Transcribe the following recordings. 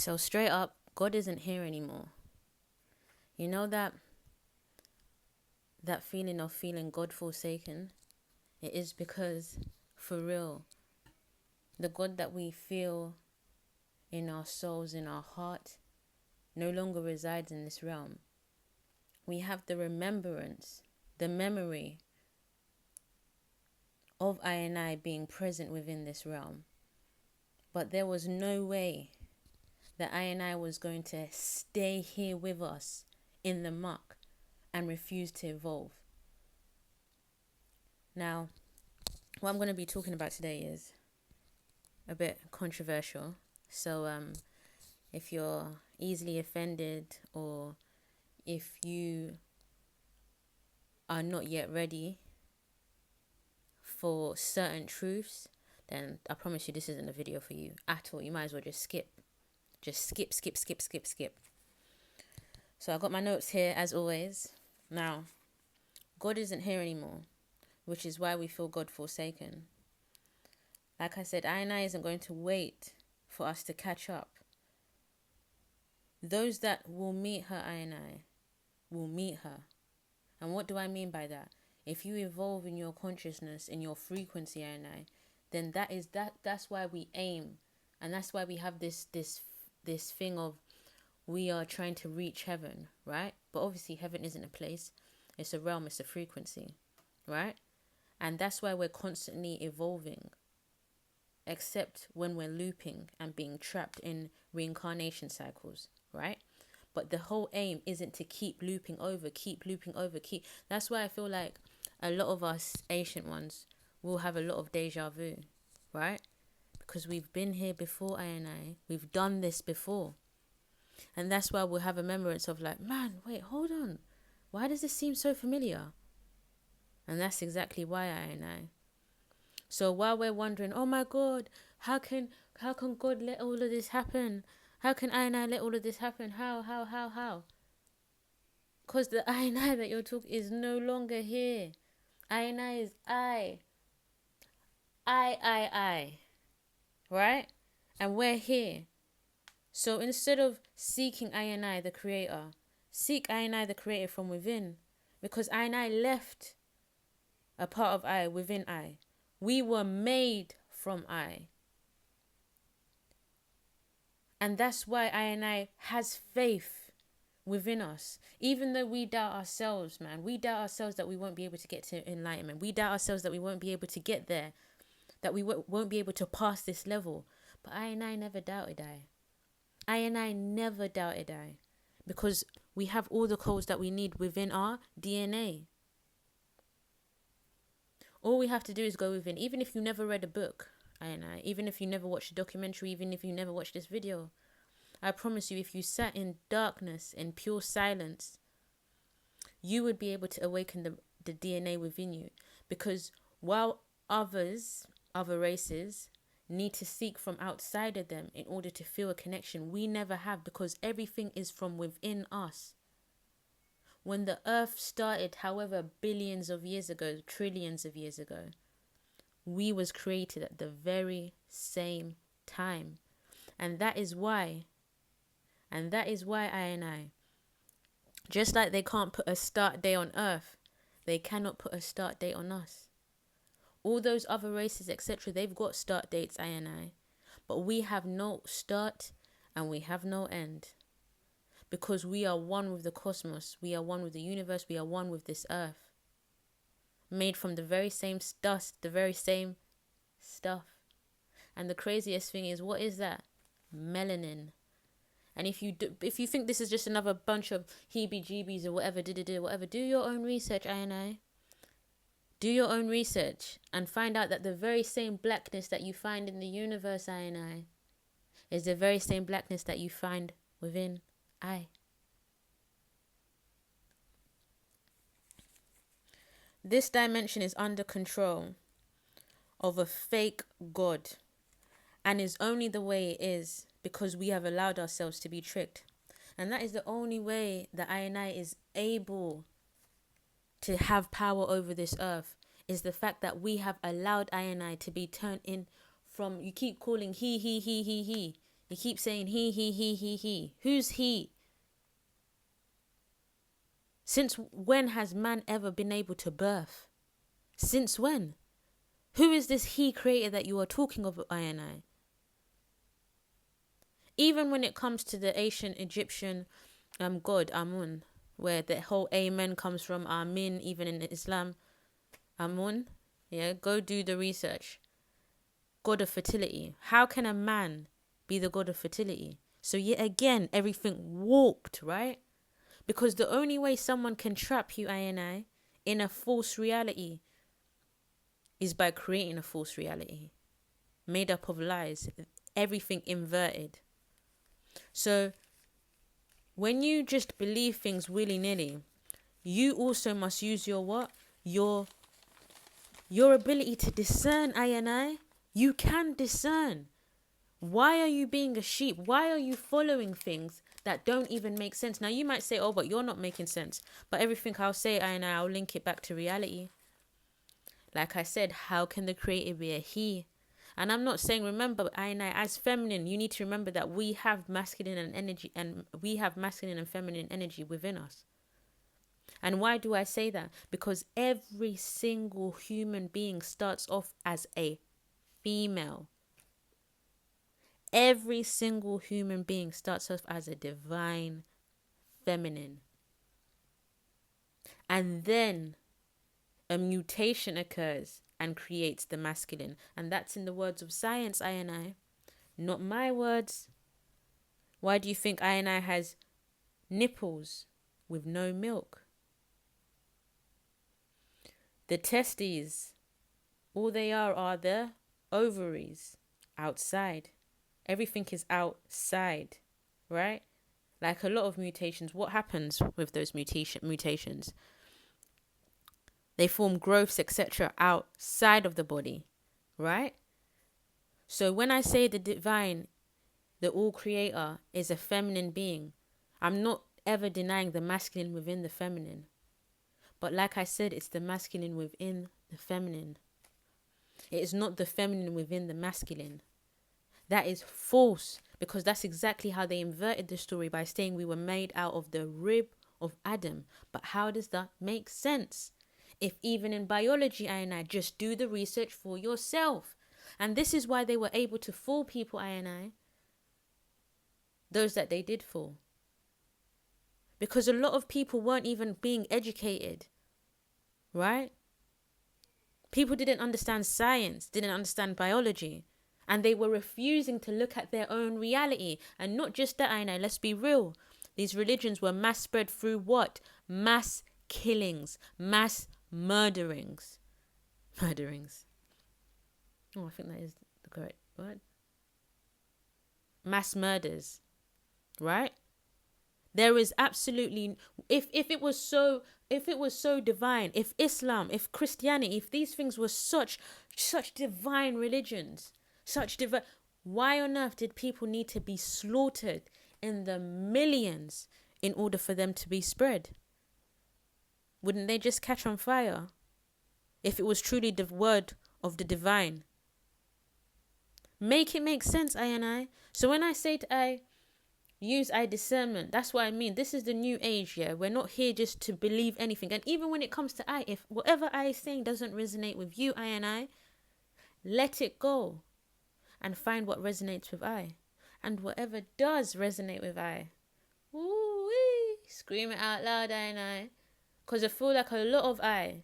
So straight up, God isn't here anymore. You know that feeling of feeling God forsaken? It is because, for real, the God that we feel in our souls, in our heart, no longer resides in this realm. We have the remembrance, the memory of I being present within this realm. But there was no way that I was going to stay here with us in the muck and refuse to evolve. Now, what I'm going to be talking about today is a bit controversial. So if you're easily offended, or if you are not yet ready for certain truths, then I promise you this isn't a video for you at all. You might as well just skip. Just skip. So I got my notes here as always. Now, God isn't here anymore, which is why we feel God forsaken. Like I said, I isn't going to wait for us to catch up. Those that will meet her, I will meet her. And what do I mean by that? If you evolve in your consciousness, in your frequency, then that's why we aim. And that's why we have this thing of we are trying to reach heaven, right? But obviously heaven isn't a place. It's a realm, it's a frequency, right? And that's why we're constantly evolving. Except when we're looping and being trapped in reincarnation cycles, right? But the whole aim isn't to keep looping over. That's why I feel like a lot of us ancient ones will have a lot of deja vu, right? Because we've been here before, we've done this before. And that's why we'll have a remembrance of like, man, wait, hold on. Why does this seem so familiar? And that's exactly why So while we're wondering, oh my God, how can God let all of this happen? How can I let all of this happen? How? Because the I that you're talking is no longer here. I is I. Right? And we're here. So instead of seeking I, the creator, seek I, the creator from within. Because I left a part of I within I. We were made from I. And that's why I has faith within us. Even though we doubt ourselves, man. We doubt ourselves that we won't be able to get to enlightenment. We doubt ourselves that we won't be able to get there. That we won't be able to pass this level. But I never doubted I never doubted because we have all the codes that we need within our DNA. All we have to do is go within. Even if you never read a book, even if you never watched a documentary, even if you never watched this video, I promise you, if you sat in darkness, in pure silence, you would be able to awaken the DNA within you. Because while other races need to seek from outside of them in order to feel a connection, we never have, because everything is from within us. When the earth started, however billions of years ago, trillions of years ago, we was created at the very same time. And that is why I, just like they can't put a start day on earth, they cannot put a start date on us. All those other races, etc., they've got start dates, but we have no start and we have no end. Because we are one with the cosmos, we are one with the universe, we are one with this earth. Made from the very same dust, the very same stuff. And the craziest thing is, what is that? Melanin. And if you think this is just another bunch of heebie-jeebies or whatever, do your own research, Do your own research and find out that the very same blackness that you find in the universe, is the very same blackness that you find within I. This dimension is under control of a fake God, and is only the way it is because we have allowed ourselves to be tricked. And that is the only way that I is able to have power over this earth, is the fact that we have allowed I to be turned in from, you keep calling he. You keep saying he. Who's he? Since when has man ever been able to birth? Since when? Who is this he creator that you are talking of, I? Even when it comes to the ancient Egyptian god, Amun, where the whole amen comes from, Amin, even in Islam, Amun, yeah, go do the research. God of fertility. How can a man be the god of fertility? So yet again, everything warped, right? Because the only way someone can trap you, I, in a false reality is by creating a false reality made up of lies, everything inverted. So when you just believe things willy-nilly, you also must use your what? Your ability to discern, I. You can discern. Why are you being a sheep? Why are you following things that don't even make sense? Now you might say, oh, but you're not making sense. But everything I'll say, I'll link it back to reality. Like I said, how can the creator be a he? And I'm not saying, remember, as feminine, you need to remember that we have masculine and energy, and we have masculine and feminine energy within us. And why do I say that? Because every single human being starts off as a female. Every single human being starts off as a divine feminine. And then a mutation occurs and creates the masculine. And that's in the words of science, I. Not my words. Why do you think I has nipples with no milk? The testes, all they are the ovaries outside. Everything is outside, right? Like a lot of mutations, what happens with those mutations? They form growths, etc., outside of the body, right? So when I say the divine, the all creator, is a feminine being, I'm not ever denying the masculine within the feminine. But like I said, it's the masculine within the feminine. It is not the feminine within the masculine. That is false, because that's exactly how they inverted the story by saying we were made out of the rib of Adam. But how does that make sense? If even in biology, I just do the research for yourself. And this is why they were able to fool people, I, those that they did fool. Because a lot of people weren't even being educated, right? People didn't understand science, didn't understand biology. And they were refusing to look at their own reality. And not just that, I know, let's be real. These religions were mass spread through what? Mass killings, mass murderings. Murderings. Oh, I think that is the correct word. Mass murders, right? There is absolutely, if it was so divine, if Islam, if Christianity, if these things were such divine religions, why on earth did people need to be slaughtered in the millions in order for them to be spread? Wouldn't they just catch on fire if it was truly the word of the divine? Make it make sense, I. So when I say to use discernment, that's what I mean. This is the new age, yeah. We're not here just to believe anything. And even when it comes to if whatever I is saying doesn't resonate with you, I, let it go and find what resonates with I. And whatever does resonate with I, woo-wee, scream it out loud, I. Because I feel like a lot of I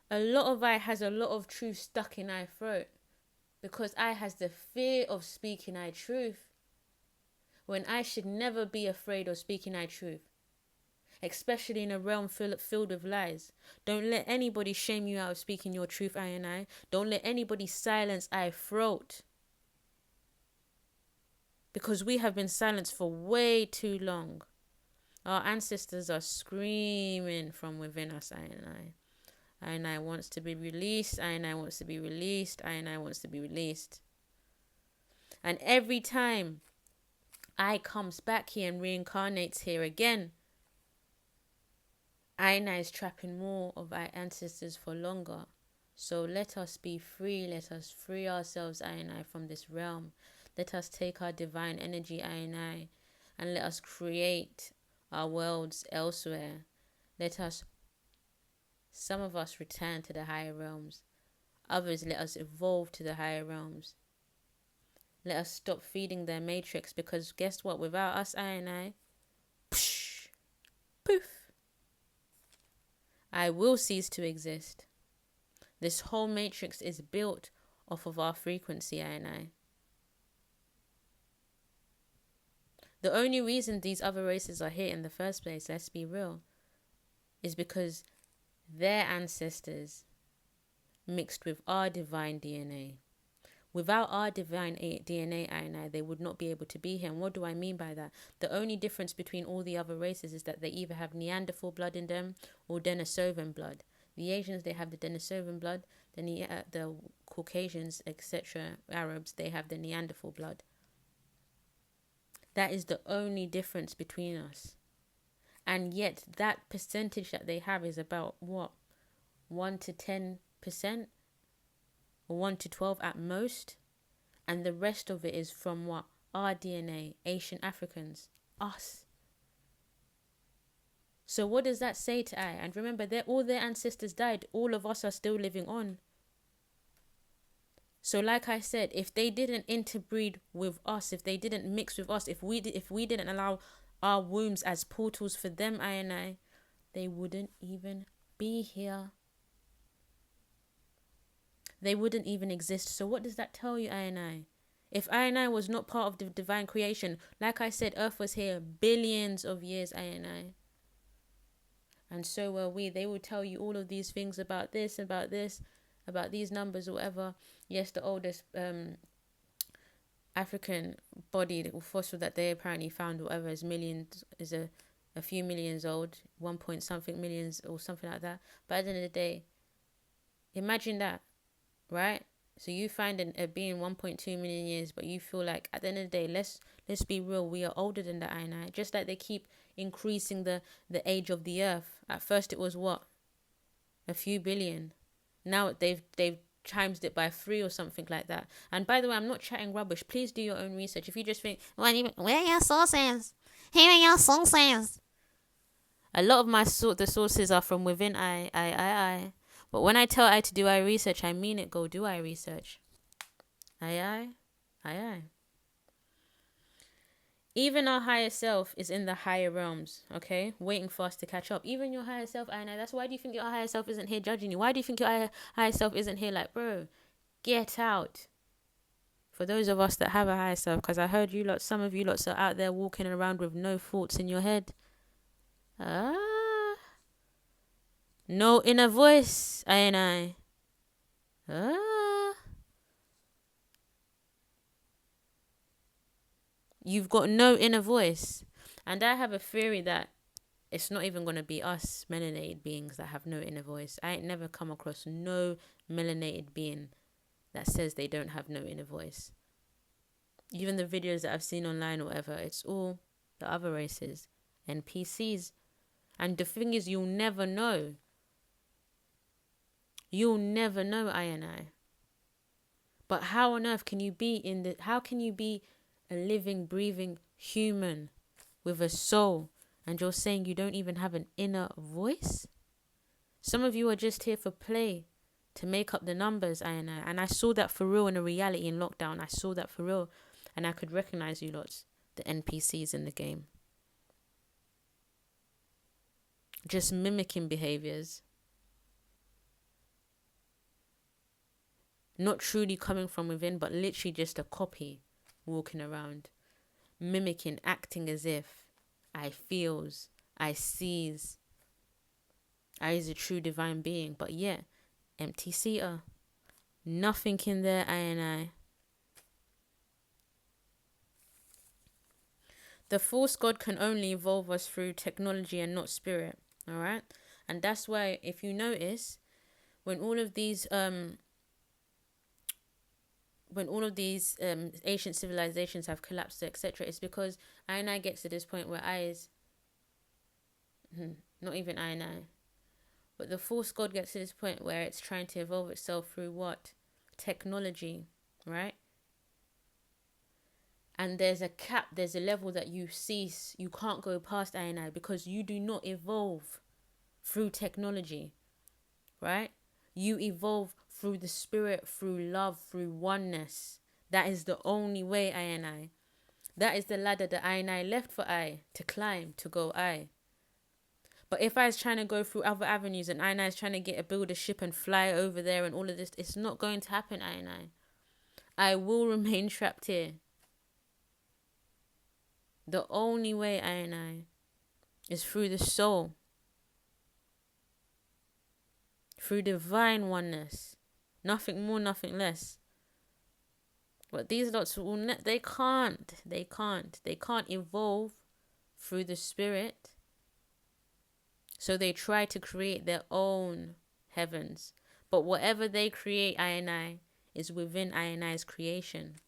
has a lot of truth stuck in I throat. Because I has the fear of speaking I truth, when I should never be afraid of speaking I truth, especially in a realm filled with lies. Don't let anybody shame you out of speaking your truth, I. Don't let anybody silence I throat, because we have been silenced for way too long. Our ancestors are screaming from within us, I. I wants to be released. I wants to be released. I wants to be released. And every time I comes back here and reincarnates here again, Aina is trapping more of our ancestors for longer. So let us be free. Let us free ourselves, Aina, from this realm. Let us take our divine energy, I, and let us create our worlds elsewhere. Let us, some of us return to the higher realms. Others, let us evolve to the higher realms. Let us stop feeding their matrix, because guess what? Without us, I, psh, poof, I will cease to exist. This whole matrix is built off of our frequency, I. The only reason these other races are here in the first place, let's be real, is because their ancestors mixed with our divine DNA. Without our divine DNA, I, they would not be able to be here. And what do I mean by that? The only difference between all the other races is that they either have Neanderthal blood in them or Denisovan blood. The Asians, they have the Denisovan blood. The Caucasians, etc., Arabs, they have the Neanderthal blood. That is the only difference between us. And yet that percentage that they have is about what? 1 to 10%? Or 1 to 12 at most? And the rest of it is from what? Our DNA, Asian Africans, us. So what does that say to I? And remember, all their ancestors died. All of us are still living on. So like I said, if they didn't interbreed with us, if they didn't mix with us, if we didn't allow our wombs as portals for them, I, they wouldn't even be here. They wouldn't even exist. So what does that tell you, I? If I was not part of the divine creation, like I said, Earth was here billions of years, I. And so were we. They will tell you all of these things about this, about these numbers or whatever. Yes, the oldest African body or fossil that they apparently found, whatever, is a few millions old, 1 point something millions or something like that. But at the end of the day, imagine that, right? So you find a being 1.2 million years, but you feel like at the end of the day, let's be real, we are older than the I. Just like they keep increasing the age of the Earth. At first it was what? A few billion. Now they've times it by 3 or something like that. And by the way, I'm not chatting rubbish. Please do your own research. If you just think, where are your sources? Here are your sources. A lot of the sources are from within I. But when I tell I to do I research, I mean it. Go do I research. I. Even our higher self is in the higher realms, okay? Waiting for us to catch up. Even your higher self, I know. That's why do you think your higher self isn't here judging you? Why do you think your higher self isn't here like, bro, get out? For those of us that have a higher self, because I heard some of you lots are out there walking around with no thoughts in your head. No inner voice, I. You've got no inner voice. And I have a theory that it's not even going to be us melanated beings that have no inner voice. I ain't never come across no melanated being that says they don't have no inner voice. Even the videos that I've seen online or whatever, it's all the other races, NPCs. And the thing is, you'll never know. You'll never know, I. But how on earth can you be how can you be a living, breathing human with a soul, and you're saying you don't even have an inner voice? Some of you are just here for play, to make up the numbers, I. And I saw that for real in a reality in lockdown. I saw that for real, and I could recognize you lots, the NPCs in the game. Just mimicking behaviors. Not truly coming from within, but literally just a copy. Walking around, mimicking, acting as if I feels, I sees, I is a true divine being, but yet empty seater, nothing in there, I. The false God can only evolve us through technology and not spirit, all right? And that's why, if you notice, when all of these ancient civilizations have collapsed, etc., it's because I gets to this point where not even I, but the false God gets to this point where it's trying to evolve itself through what? Technology, right? And there's a cap, there's a level that you cease. You can't go past I, because you do not evolve through technology, right? You evolve through the spirit, through love, through oneness. That is the only way, I. That is the ladder that I left for I to climb, to go I. But if I was trying to go through other avenues and I is trying to build a ship and fly over there and all of this, it's not going to happen, I will remain trapped here. The only way, I is through the soul. Through divine oneness. Nothing more, nothing less. But these lots will they can't evolve through the spirit. So they try to create their own heavens. But whatever they create, I is within I's creation.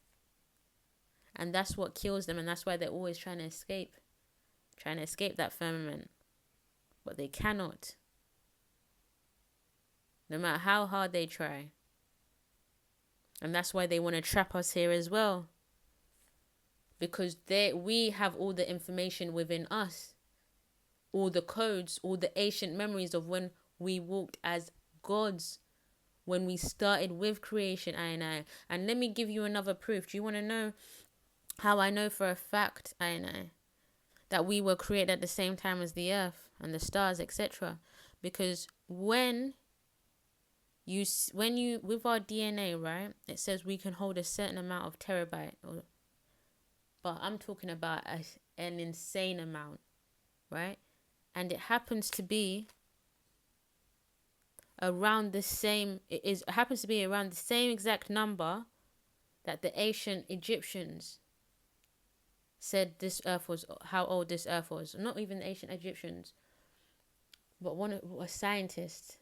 And that's what kills them, and that's why they're always trying to escape that firmament. But they cannot. No matter how hard they try. And that's why they want to trap us here as well. Because we have all the information within us. All the codes, all the ancient memories of when we walked as gods. When we started with creation, I. And let me give you another proof. Do you want to know how I know for a fact, I, that we were created at the same time as the earth and the stars, etc.? Because when you with our DNA, right, it says we can hold a certain amount of terabyte, but I'm talking about an insane amount, right? And it happens to be around the same. It happens to be around the same exact number that the ancient Egyptians said this earth was, how old this earth was. Not even the ancient Egyptians, but a scientist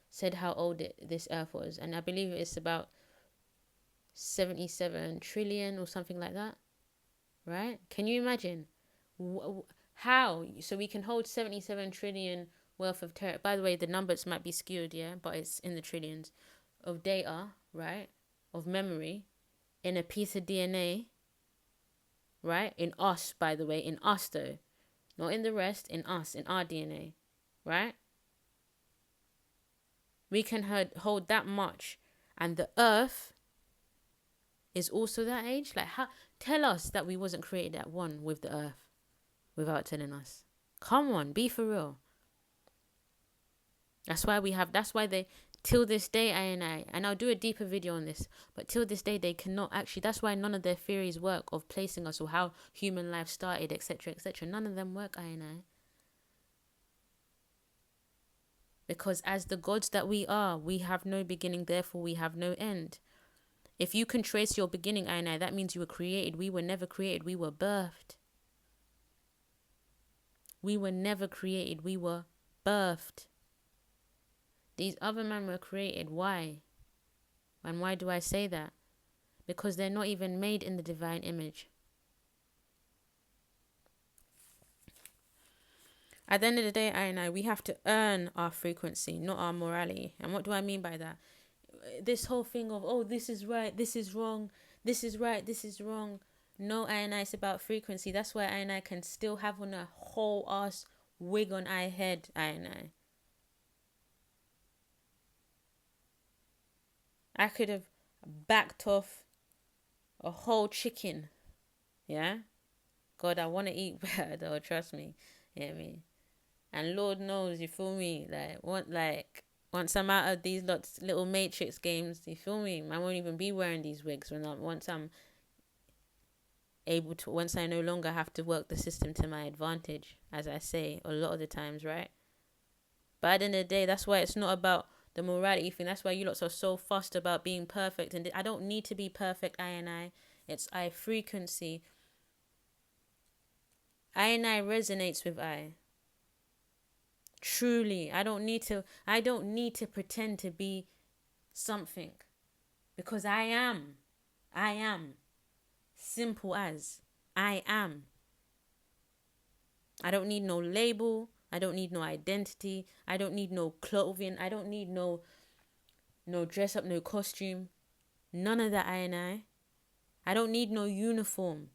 said how old this earth was. And I believe it's about 77 trillion or something like that. Right? Can you imagine? How? So we can hold 77 trillion worth of by the way, the numbers might be skewed, yeah, but it's in the trillions of data, right? Of memory in a piece of DNA. Right? In us, by the way. In us, though. Not in the rest. In us. In our DNA. Right? We can hold that much. And the earth is also that age. Like, how? Tell us that we wasn't created at one with the earth. Without telling us. Come on. Be for real. That's why they... Till this day, and I'll do a deeper video on this, but till this day, they cannot actually, that's why none of their theories work of placing us or how human life started, etc., etc. None of them work, Because as the gods that we are, we have no beginning, therefore we have no end. If you can trace your beginning, that means you were created. We were never created, we were birthed. We were never created, we were birthed. These other men were created. Why? And why do I say that? Because they're not even made in the divine image. At the end of the day, we have to earn our frequency, not our morality. And what do I mean by that? This whole thing of, oh, this is right, this is wrong, this is right, this is wrong. No, it's about frequency. That's why I can still have on a whole ass wig on I head, I could have backed off a whole chicken. Yeah? God, I want to eat better though, trust me. You know what I mean? And Lord knows, you feel me? Once I'm out of these little Matrix games, you feel me? I won't even be wearing these wigs once I no longer have to work the system to my advantage, as I say a lot of the times, right? But at the end of the day, that's why it's not about the morality thing. That's why you lots are so fussed about being perfect. And I don't need to be perfect, I. It's I frequency. I resonates with I. Truly. I don't need to pretend to be something. Because I am. I am. Simple as. I am. I don't need no label. I don't need no identity. I don't need no clothing. I don't need no dress up, no costume. None of that, I. I don't need no uniform.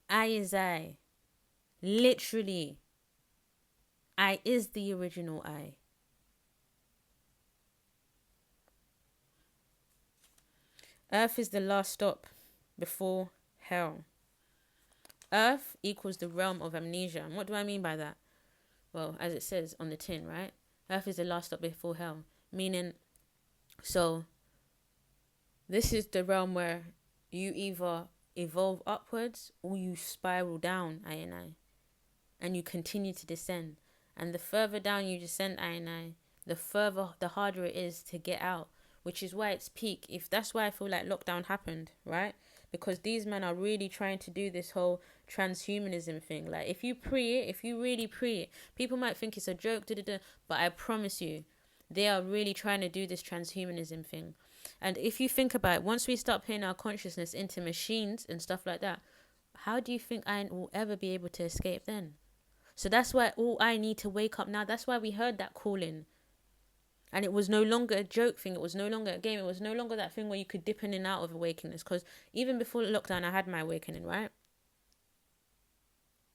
I is I. Literally. I is the original I. Earth is the last stop before hell. Earth equals the realm of amnesia. And what do I mean by that? Well, as it says on the tin, right? Earth is the last stop before hell. Meaning, so this is the realm where you either evolve upwards or you spiral down, I and I. And you continue to descend. And the further down you descend, I and I, the harder it is to get out. Which is why it's peak. If that's why I feel like lockdown happened, right? Because these men are really trying to do this whole transhumanism thing. Like, if you really pre it, people might think it's a joke, but I promise you, they are really trying to do this transhumanism thing. And if you think about it, once we start putting our consciousness into machines and stuff like that, how do you think I will ever be able to escape then? So that's why all I need to wake up now. That's why we heard that calling. And it was no longer a joke thing. It was no longer a game. It was no longer that thing where you could dip in and out of awakenings. Because even before lockdown, I had my awakening, right?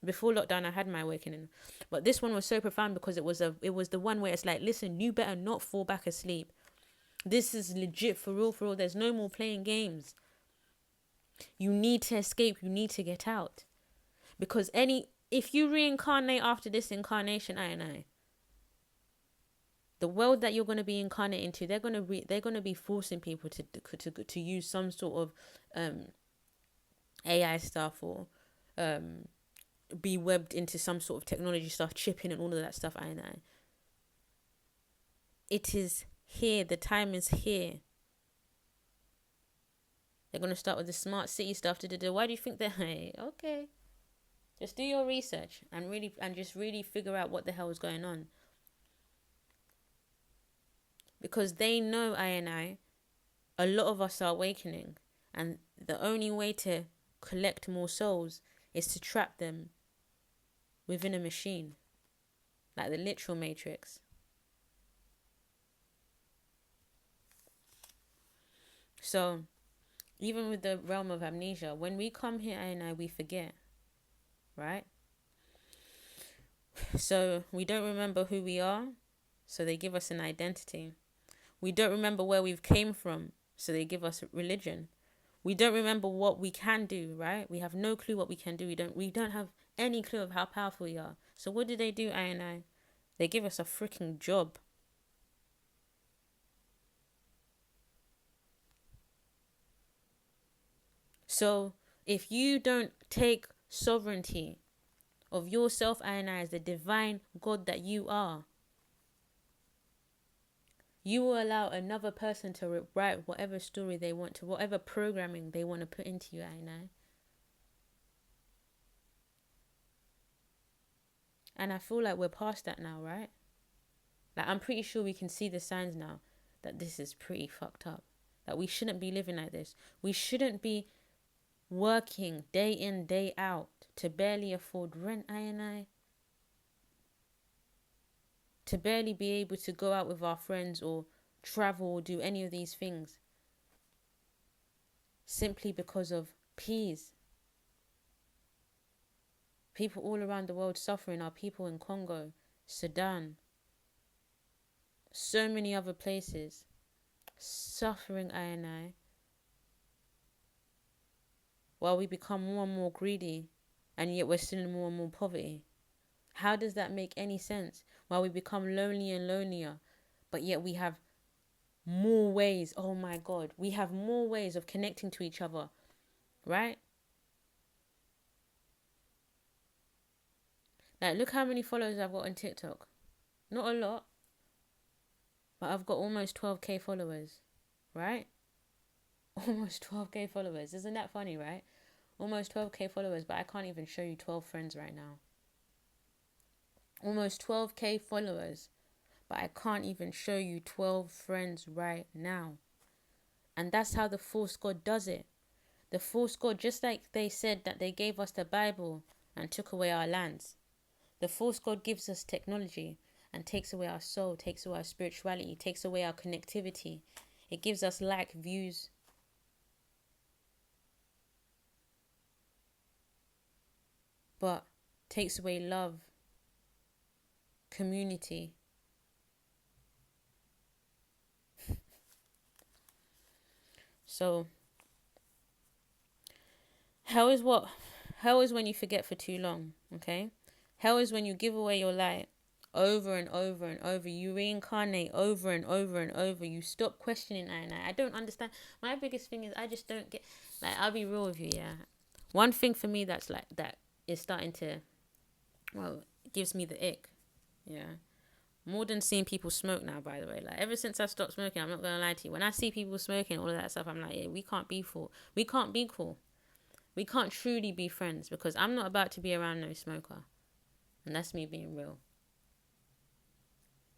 Before lockdown, I had my awakening. But this one was so profound because it was the one where it's like, listen, you better not fall back asleep. This is legit, for real, for real. There's no more playing games. You need to escape. You need to get out. Because if you reincarnate after this incarnation, I, the world that you're going to be incarnate into, they're going to be forcing people to use some sort of AI stuff or be webbed into some sort of technology stuff, chipping and all of that stuff. I know. It is here. The time is here. They're going to start with the smart city stuff. Why do you think they're... Hey, okay. Just do your research and just really figure out what the hell is going on. Because they know I, a lot of us are awakening. And the only way to collect more souls is to trap them within a machine. Like the literal matrix. So, even with the realm of amnesia, when we come here, I, we forget. Right? So, we don't remember who we are. So, they give us an identity. We don't remember where we've came from, so they give us religion. We don't remember what we can do, right? We have no clue what we can do. We don't have any clue of how powerful we are. So what do? I? They give us a freaking job. So if you don't take sovereignty of yourself, I, as the divine God that you are, you will allow another person to write whatever story they want to, whatever programming they want to put into you, I know. And I feel like we're past that now, right? Like, I'm pretty sure we can see the signs now that this is pretty fucked up. That we shouldn't be living like this. We shouldn't be working day in, day out to barely afford rent, I. To barely be able to go out with our friends or travel or do any of these things. Simply because of peas. People all around the world suffering are people in Congo, Sudan, so many other places suffering, I. While we become more and more greedy and yet we're still in more and more poverty. How does that make any sense? While we become lonelier and lonelier, but yet we have more ways, oh my God, we have more ways of connecting to each other, right? Like, look how many followers I've got on TikTok. Not a lot, but I've got almost 12k followers, right? Almost 12k followers. Isn't that funny, right? Almost 12k followers, but I can't even show you 12 friends right now. Almost 12k followers, but I can't even show you 12 friends right now. And that's how the false God does it. The false God, just like they said that they gave us the Bible and took away our lands. The false God gives us technology and takes away our soul, takes away our spirituality, takes away our connectivity. It gives us like views. but takes away love, community. So hell is what? Hell is when you forget for too long, okay? Hell is when you give away your light over and over and over. You reincarnate over and over and over. You stop questioning. I don't understand. My biggest thing is I just don't get, like, I'll be real with you, yeah. One thing for me that's like, that is starting to, well, gives me the ick, yeah. More than seeing people smoke now, by the way. Like, ever since I stopped smoking, I'm not going to lie to you. When I see people smoking, all of that stuff, I'm like, yeah, we can't be cool. We can't be cool. We can't truly be friends because I'm not about to be around no smoker. And that's me being real.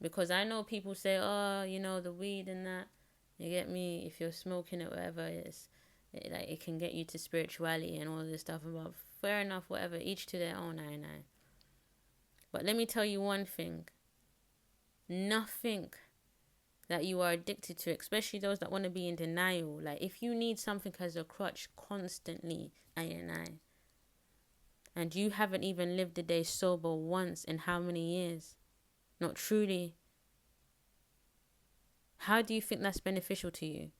Because I know people say, oh, you know, the weed and that. You get me? If you're smoking it, whatever, it can get you to spirituality and all this stuff. But fair enough, whatever. Each to their own, I know. But let me tell you one thing. Nothing that you are addicted to, especially those that want to be in denial. Like, if you need something as a crutch constantly, and you haven't even lived a day sober once in how many years? Not truly. How do you think that's beneficial to you?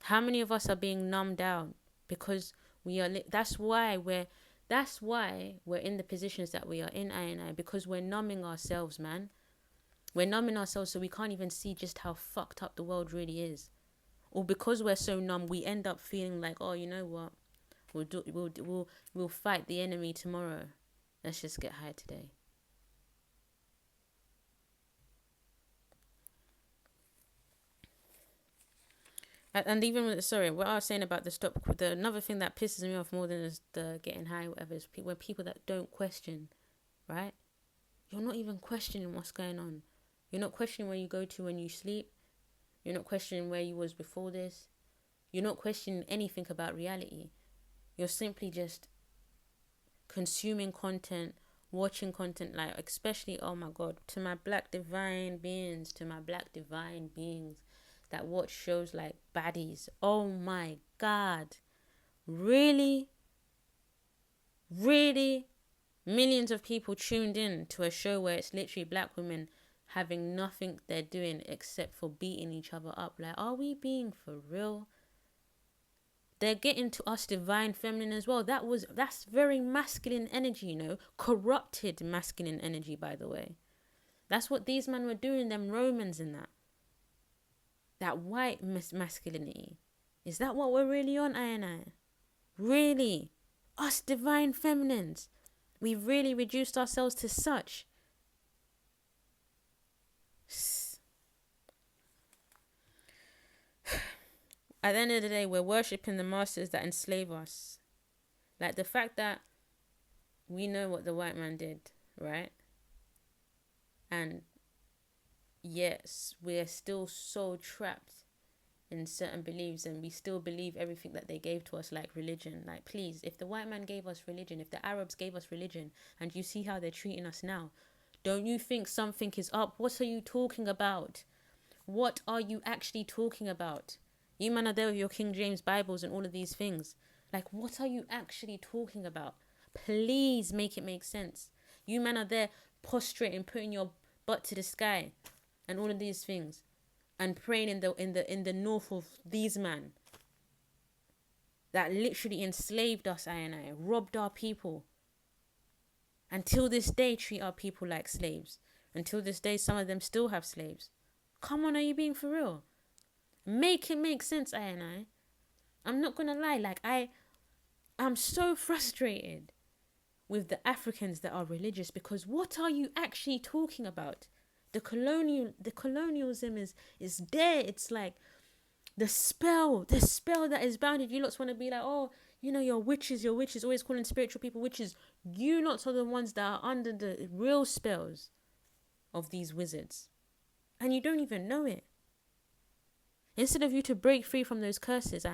How many of us are being numbed out because we are? That's why we're in the positions that we are in, because we're numbing ourselves, man. We're numbing ourselves so we can't even see just how fucked up the world really is. Or because we're so numb, we end up feeling like, oh, you know what? We'll fight the enemy tomorrow. Let's just get high today. And even with, sorry, what I was saying about another thing that pisses me off more than the getting high, whatever, is when people that don't question, right? You're not even questioning what's going on. You're not questioning where you go to when you sleep. You're not questioning where you was before this. You're not questioning anything about reality. You're simply just consuming content, watching content, like, especially, oh my God, to my black divine beings that watch shows like Baddies. Oh my God. Really? Really? Millions of people tuned in to a show where it's literally black women having nothing they're doing except for beating each other up. Like, are we being for real? They're getting to us divine feminine as well. That's very masculine energy, you know. Corrupted masculine energy, by the way. That's what these men were doing, them Romans and that. That white masculinity. Is that what we're really on, I? Really? Us divine feminines. We've really reduced ourselves to such. At the end of the day, we're worshipping the masters that enslave us. Like, the fact that we know what the white man did, right? And yes, we're still so trapped in certain beliefs, and we still believe everything that they gave to us, like religion. Like, please, if the white man gave us religion, if the Arabs gave us religion, and you see how they're treating us now, don't you think something is up? What are you talking about? What are you actually talking about? You man are there with your King James Bibles and all of these things. Like, what are you actually talking about? Please make it make sense. You man are there prostrating, putting your butt to the sky and all of these things, and praying in the north of these men that literally enslaved us, robbed our people. Until this day, treat our people like slaves. Until this day, some of them still have slaves. Come on, are you being for real? Make it make sense, I'm not gonna lie, like, I'm so frustrated with the Africans that are religious, because what are you actually talking about? The colonialism is there. It's like the spell that is bounded. You lots want to be like, oh, you know, you're witches, always calling spiritual people witches. You lots are the ones that are under the real spells of these wizards, and you don't even know it. Instead of you to break free from those curses,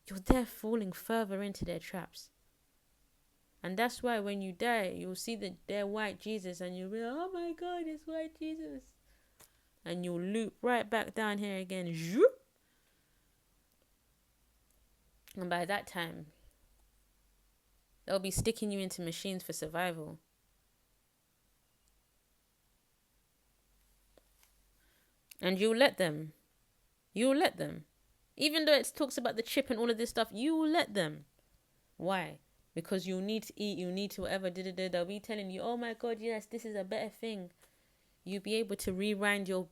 you're there falling further into their traps. And that's why when you die, you'll see their white Jesus, and you'll be like, oh my God, it's white Jesus. And you'll loop right back down here again. And by that time, they'll be sticking you into machines for survival. And you'll let them. You'll let them. Even though it talks about the chip and all of this stuff, you will let them. Why? Because you need to eat, you need to whatever, they'll be telling you, oh my God, yes, this is a better thing. You'll be able to rewind your,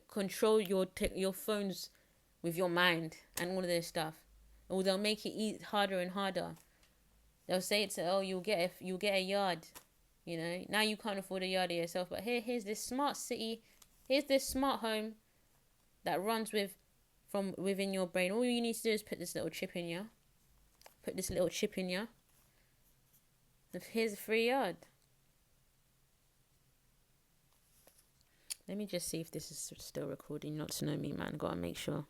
control your phones with your mind and all of this stuff. Or they'll make it harder and harder. They'll say it's, oh, you'll get a yard. Now you can't afford a yard yourself, but here's this smart city, here's this smart home that runs from within your brain. All you need to do is put this little chip in you. Here's a free yard. Let me just see if this is still recording. Not to know me, man. Gotta make sure.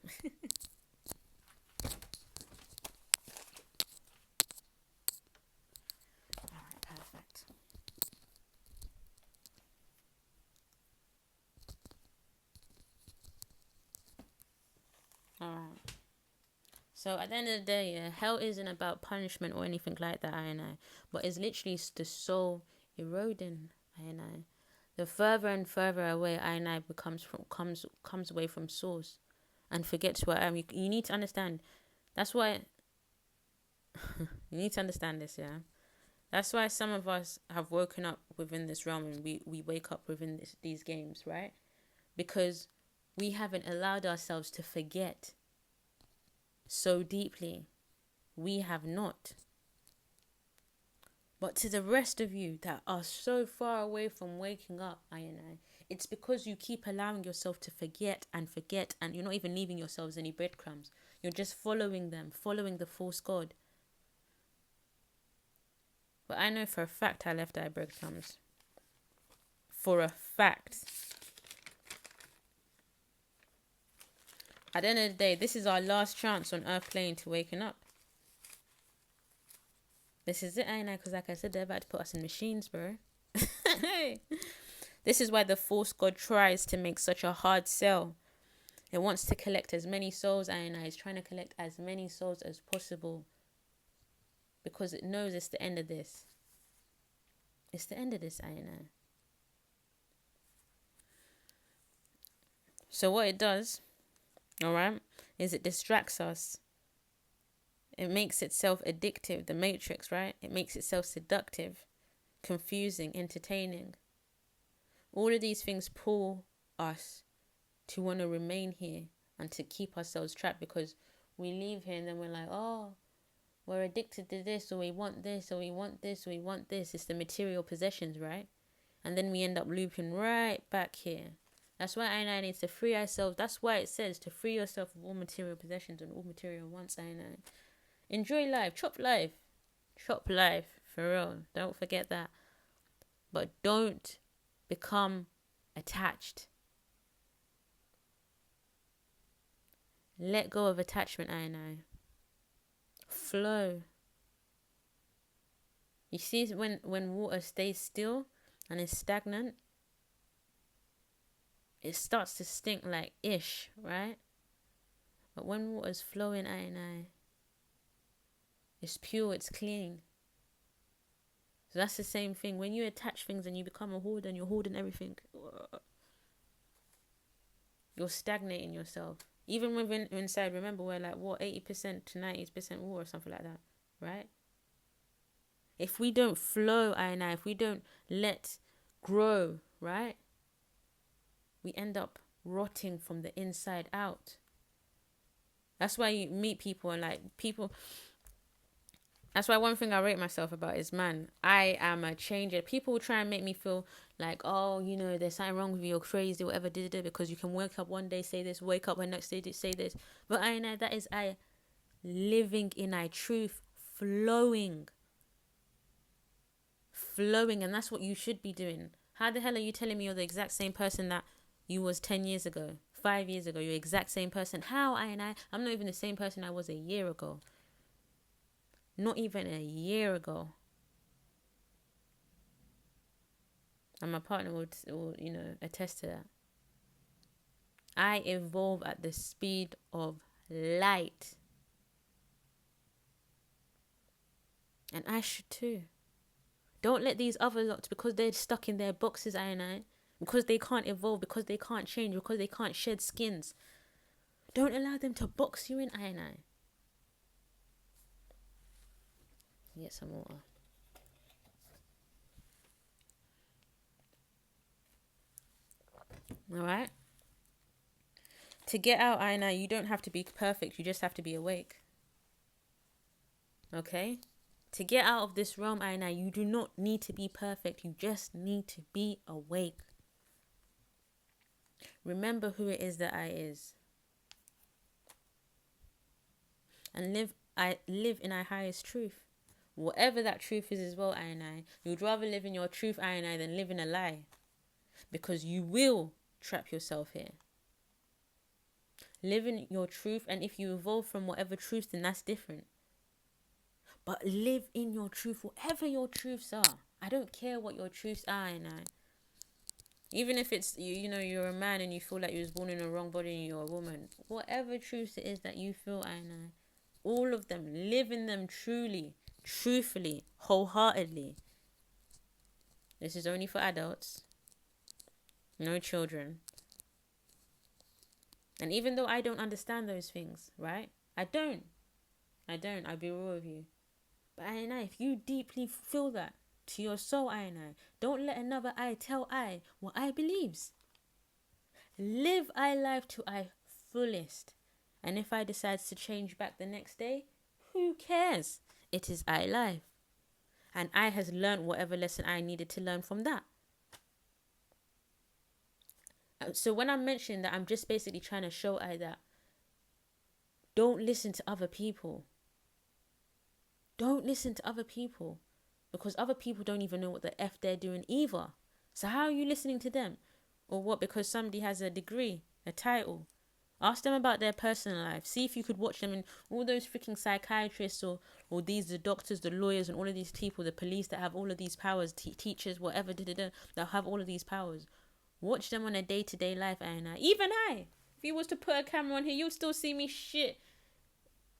Alright, perfect. Alright. So at the end of the day, hell isn't about punishment or anything like that, but it's literally the soul eroding, The further and further away comes away from source, and forgets where I am. You need to understand. That's why you need to understand this, yeah. That's why some of us have woken up within this realm, and we wake up within these games, right? Because we haven't allowed ourselves to forget so deeply. We have not. But to the rest of you that are so far away from waking up, it's because you keep allowing yourself to forget, and you're not even leaving yourselves any breadcrumbs. You're just following them, following the false god. But I know for a fact I left out breadcrumbs. For a fact. At the end of the day, this is our last chance on Earth plane to waken up. This is it, because like I said, they're about to put us in machines, bro. This is why the false god tries to make such a hard sell. It wants to collect as many souls, It's trying to collect as many souls as possible. Because it knows it's the end of this. It's the end of this, So what it does, alright, is it distracts us. It makes itself addictive, the matrix, right? It makes itself seductive, confusing, entertaining. All of these things pull us to want to remain here and to keep ourselves trapped, because we leave here and then we're like, oh, we're addicted to this, or we want this, or we want this, or we want this. It's the material possessions, right? And then we end up looping right back here. That's why I need to free ourselves. That's why it says to free yourself of all material possessions and all material wants, Enjoy life. Chop life. Chop life. For real. Don't forget that. But don't become attached. Let go of attachment, Flow. You see, when water stays still and is stagnant, it starts to stink like ish, right? But when water's flowing, it's pure, it's clean. So that's the same thing. When you attach things and you become a hoarder and you're hoarding everything, you're stagnating yourself. Even within inside, remember, we're like, 80% to 90% water or something like that, right? If we don't flow, if we don't let grow, right? We end up rotting from the inside out. That's why you meet people and that's why one thing I rate myself about is, man, I am a changer. People will try and make me feel like, oh, there's something wrong with you, you're crazy, whatever, because you can wake up one day, say this, wake up the next day, say this. But that is living in truth, flowing. And that's what you should be doing. How the hell are you telling me you're the exact same person that you was 10 years ago, 5 years ago? You're the exact same person. How, I'm not even the same person I was a year ago. Not even a year ago. And my partner will attest to that. I evolve at the speed of light. And I should too. Don't let these other lots, because they're stuck in their boxes, I, because they can't evolve, because they can't change, because they can't shed skins. Don't allow them to box you in, I. Get some water. Alright? To get out, I, you don't have to be perfect. You just have to be awake. Okay? To get out of this realm, I, you do not need to be perfect. You just need to be awake. Remember who it is that I is. And live in our highest truth. Whatever that truth is as well, I. You'd rather live in your truth, I, than live in a lie. Because you will trap yourself here. Live in your truth, and if you evolve from whatever truth, then that's different. But live in your truth, whatever your truths are. I don't care what your truths are, I. Even if it's, you're a man and you feel like you was born in the wrong body and you're a woman. Whatever truth it is that you feel, I. All of them, live in them truly, truthfully, wholeheartedly. This is only for adults. No children. And even though I don't understand those things, right? I don't. I'll be real with you. But I, if you deeply feel that to your soul, I, don't let another I tell I what I believes. Live I life to I fullest. And if I decide to change back the next day, who cares? It is I life. And I has learned whatever lesson I needed to learn from that. So when I'm mentioning that, I'm just basically trying to show I that don't listen to other people. Don't listen to other people. Because other people don't even know what the F they're doing either. So how are you listening to them? Or what? Because somebody has a degree, a title. Ask them about their personal life. See if you could watch them, and all those freaking psychiatrists or the doctors, the lawyers, and all of these people, the police that have all of these powers, teachers, whatever, that have all of these powers. Watch them on a day-to-day life, and even I. If you was to put a camera on here, you'll still see me shit.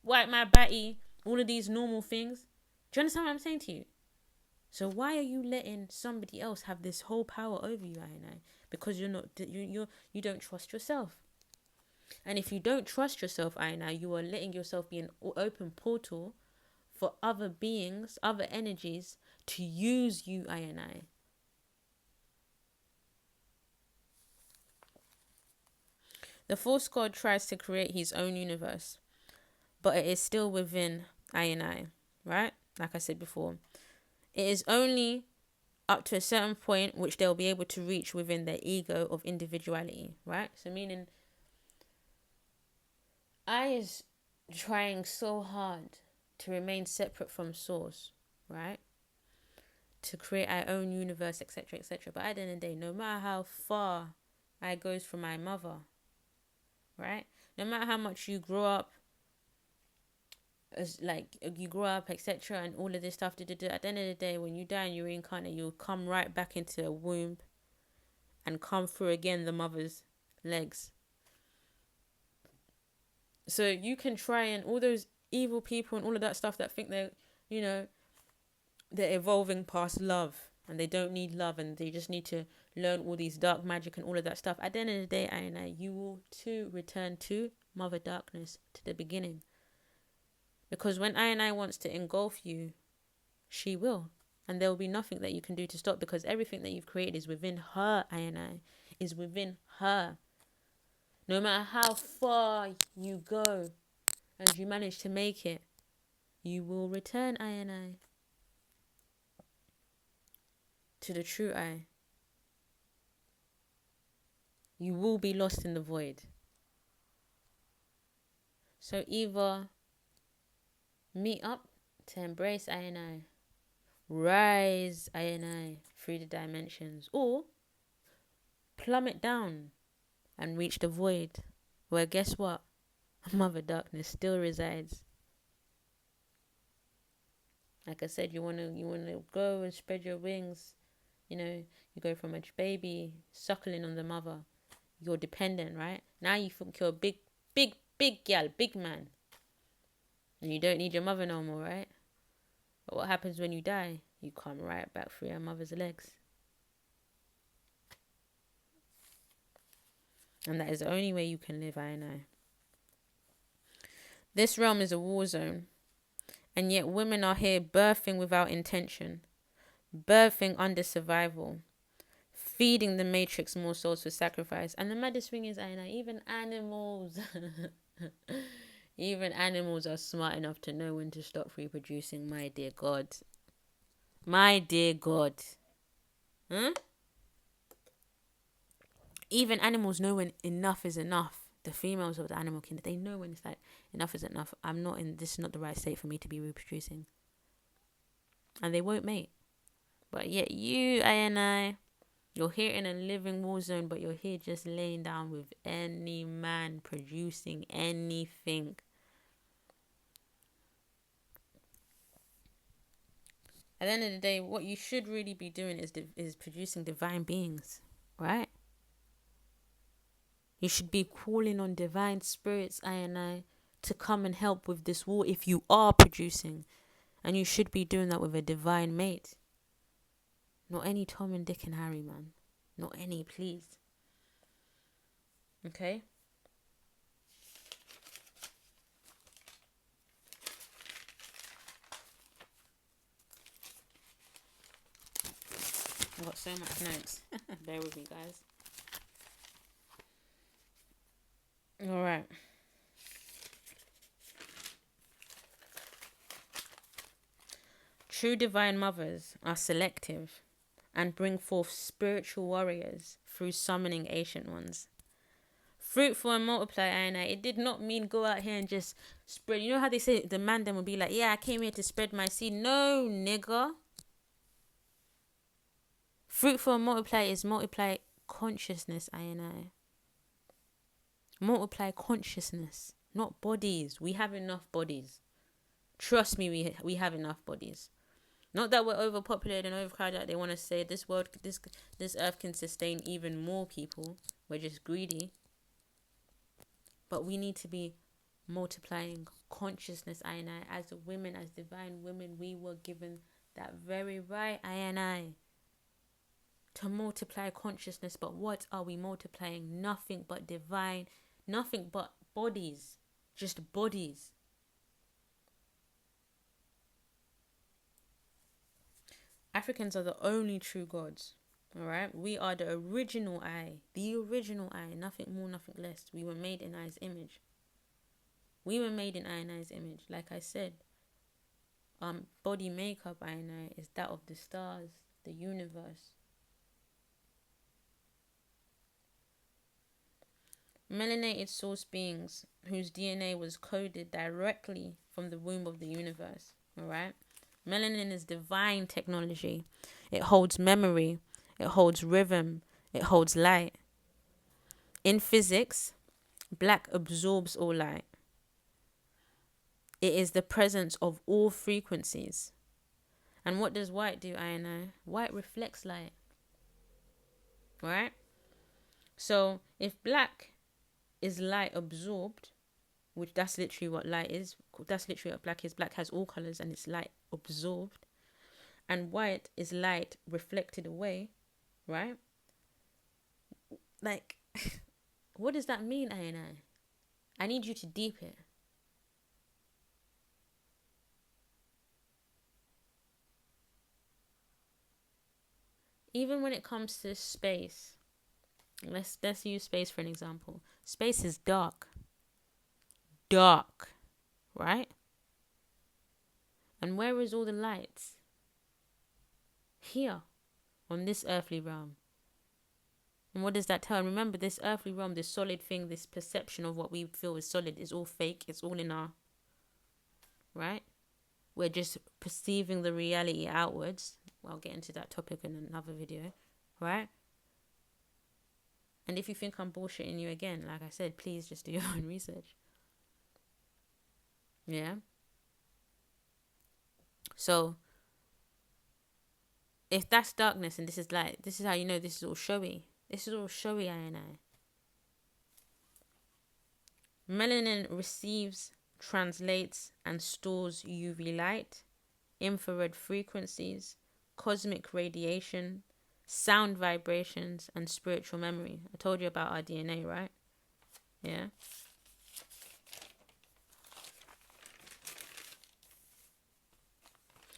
Wipe my batty, all of these normal things. Do you understand what I'm saying to you? So why are you letting somebody else have this whole power over you, I? Because you don't trust yourself. And if you don't trust yourself, I, you are letting yourself be an open portal for other beings, other energies to use you, I. The false god tries to create his own universe, but it is still within I, right? Like I said before. It is only up to a certain point which they'll be able to reach within their ego of individuality, right? So meaning I is trying so hard to remain separate from source, right? To create our own universe, etc., etc. But at the end of the day, no matter how far I goes from my mother, right? No matter how much you grow up, etc., and all of this stuff, at the end of the day, when you die and you reincarnate, you'll come right back into a womb and come through again the mother's legs. So you can try, and all those evil people and all of that stuff that think they're evolving past love and they don't need love and they just need to learn all these dark magic and all of that stuff. At the end of the day, I, you will too return to Mother Darkness, to the beginning. Because when I wants to engulf you, she will. And there will be nothing that you can do to stop, because everything that you've created is within her, I, is within her. No matter how far you go and you manage to make it, you will return, I, to the true I. You will be lost in the void. So either meet up to embrace I, rise I, through the dimensions, or plummet down and reach the void, where guess what? Mother Darkness still resides. Like I said, you wanna go and spread your wings. You go from a baby suckling on the mother. You're dependent, right? Now you think you're a big gal, big man. And you don't need your mother no more, right? But what happens when you die? You come right back through your mother's legs. And that is the only way you can live, I know. This realm is a war zone. And yet women are here birthing without intention. Birthing under survival. Feeding the matrix more souls for sacrifice. And the maddest thing is, I know, even animals... even animals are smart enough to know when to stop reproducing, my dear God. My dear God. Huh? Even animals know when enough is enough. The females of the animal kingdom, they know when it's like, enough is enough. This is not the right state for me to be reproducing. And they won't mate. But yet you, I, you're here in a living war zone, but you're here just laying down with any man producing anything. At the end of the day, what you should really be doing is producing divine beings, right? You should be calling on divine spirits, I, to come and help with this war if you are producing. And you should be doing that with a divine mate. Not any Tom and Dick and Harry, man. Not any, please. Okay? I've got so much notes. Bear with me, guys. Alright. True divine mothers are selective and bring forth spiritual warriors through summoning ancient ones. Fruitful and multiply, Anna. It did not mean go out here and just spread. You know how they say the man then will be like, yeah, I came here to spread my seed. No, nigga. Fruitful and multiply is multiply consciousness, Anna. Multiply consciousness, not bodies. We have enough bodies. Trust me, we have enough bodies. Not that we're overpopulated and overcrowded. They want to say this world, this earth can sustain even more people. We're just greedy. But we need to be multiplying consciousness, I and I. As women, as divine women, we were given that very right, I and I, to multiply consciousness. But what are we multiplying? Nothing but divine, nothing but bodies. Just bodies. Africans are the only true gods. Alright? We are the original I. The original I. Nothing more, nothing less. We were made in I's image. We were made in I and I's image. Like I said, body makeup, I and I, is that of the stars, the universe. Melanated source beings whose DNA was coded directly from the womb of the universe. Alright? Melanin is divine technology. It holds memory. It holds rhythm. It holds light. In physics, black absorbs all light. It is the presence of all frequencies. And what does white do, I and I? White reflects light. Right? So if black is light absorbed, which that's literally what light is. That's literally what black is. Black has all colors and it's light absorbed. And white is light reflected away, right? Like, what does that mean, I and I need you to deep it. Even when it comes to space, let's use space for an example. Space is dark. Dark, right? And where is all the lights? Here, on this earthly realm. And what does that tell? And remember, this earthly realm, this solid thing, this perception of what we feel is solid is all fake. It's all in our, right? We're just perceiving the reality outwards. I'll get into that topic in another video, right? And if you think I'm bullshitting you again, like I said, please just do your own research. Yeah? So, if that's darkness and this is light, this is how you know this is all showy. This is all showy, I and I. Melanin receives, translates, and stores UV light infrared frequencies, cosmic radiation, sound vibrations, and spiritual memory. I told you about our DNA, right? Yeah.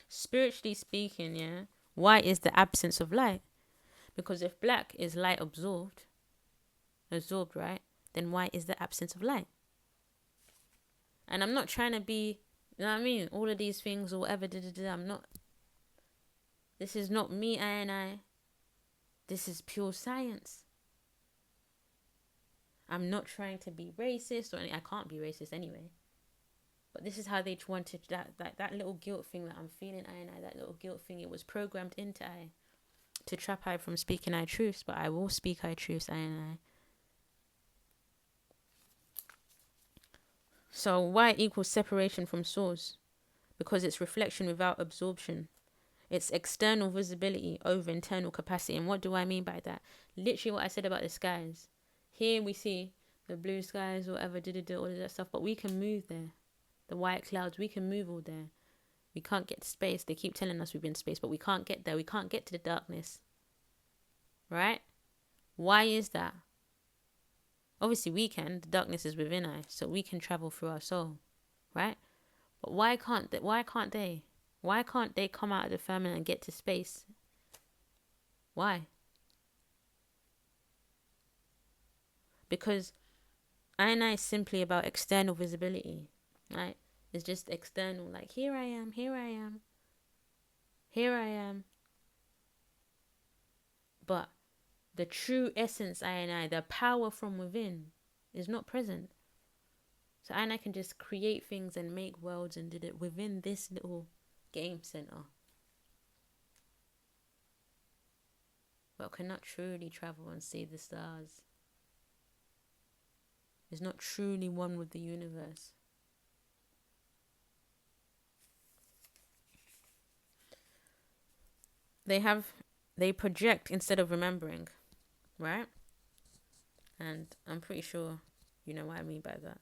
Spiritually speaking, yeah, white is the absence of light. Because if black is light absorbed, right, then white is the absence of light. And I'm not trying to be, you know what I mean, all of these things or whatever, I'm not, this is not me, I. This is pure science. I'm not trying to be racist or anything. I can't be racist anyway. But this is how they wanted that little guilt thing that I'm feeling, I, that little guilt thing, it was programmed into I to trap I from speaking I truths, but I will speak I truths, I. So white equals separation from source because it's reflection without absorption. It's external visibility over internal capacity. And what do I mean by that? Literally what I said about the skies. Here we see the blue skies, whatever, all of that stuff, but we can move there. The white clouds, we can move all there. We can't get to space. They keep telling us we've been to space, but we can't get there. We can't get to the darkness. Right? Why is that? Obviously we can. The darkness is within us, so we can travel through our soul. Right? But why can't they? Why can't they come out of the firmament and get to space? Why? Because I is simply about external visibility, right? It's just external, like here I am. But the true essence, I, the power from within, is not present. So I can just create things and make worlds and did it within this little game center. But cannot truly travel and see the stars. Is not truly one with the universe. They project instead of remembering, right? And I'm pretty sure you know what I mean by that.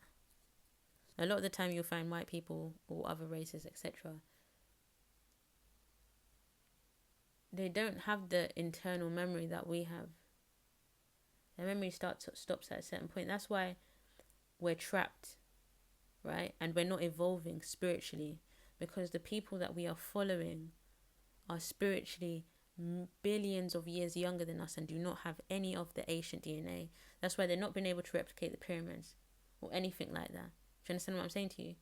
A lot of the time you'll find white people or other races, etc. They don't have the internal memory that we have. Their memory stops at a certain point. That's why we're trapped, right? And we're not evolving spiritually, because the people that we are following are spiritually billions of years younger than us and do not have any of the ancient DNA. That's why they're not been able to replicate the pyramids or anything like that. Do you understand what I'm saying to you?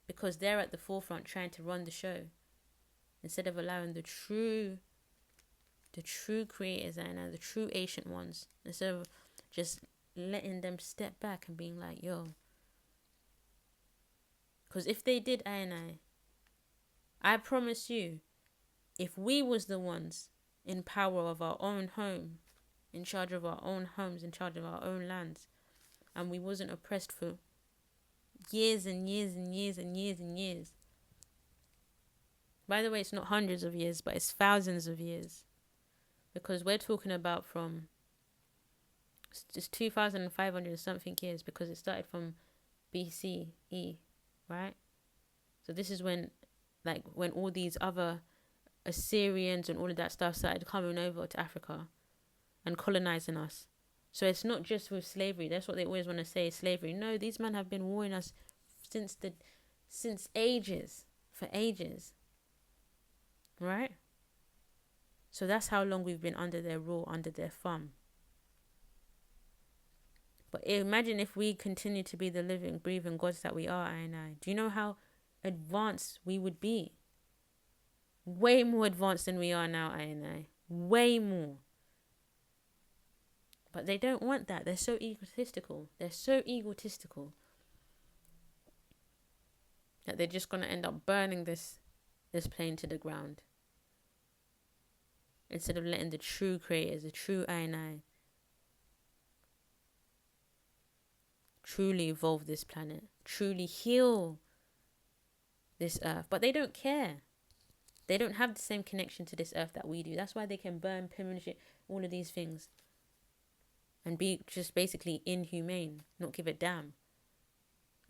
Because they're at the forefront trying to run the show instead of allowing the true creators and the true ancient ones, instead of just letting them step back and being like, yo. Because if they did, I promise you, if we was the ones in power of our own home, in charge of our own homes, in charge of our own lands, and we wasn't oppressed for years and years and years and years and years. By the way, it's not hundreds of years, but it's thousands of years. Because we're talking about from just 2,500 something years, because it started from BCE, right? So this is when all these other Assyrians and all of that stuff started coming over to Africa and colonizing us. So it's not just with slavery. That's what they always want to say, slavery. No, these men have been warring us since ages, for ages, right? So that's how long we've been under their rule, under their thumb. But imagine if we continue to be the living, breathing gods that we are, I. Do you know how advanced we would be? Way more advanced than we are now, I. Way more. But they don't want that. They're so egotistical. That they're just going to end up burning this plane to the ground. Instead of letting the true creators, the true I, truly evolve this planet, truly heal this earth. But they don't care. They don't have the same connection to this earth that we do. That's why they can burn, pillage, all of these things. And be just basically inhumane, not give a damn.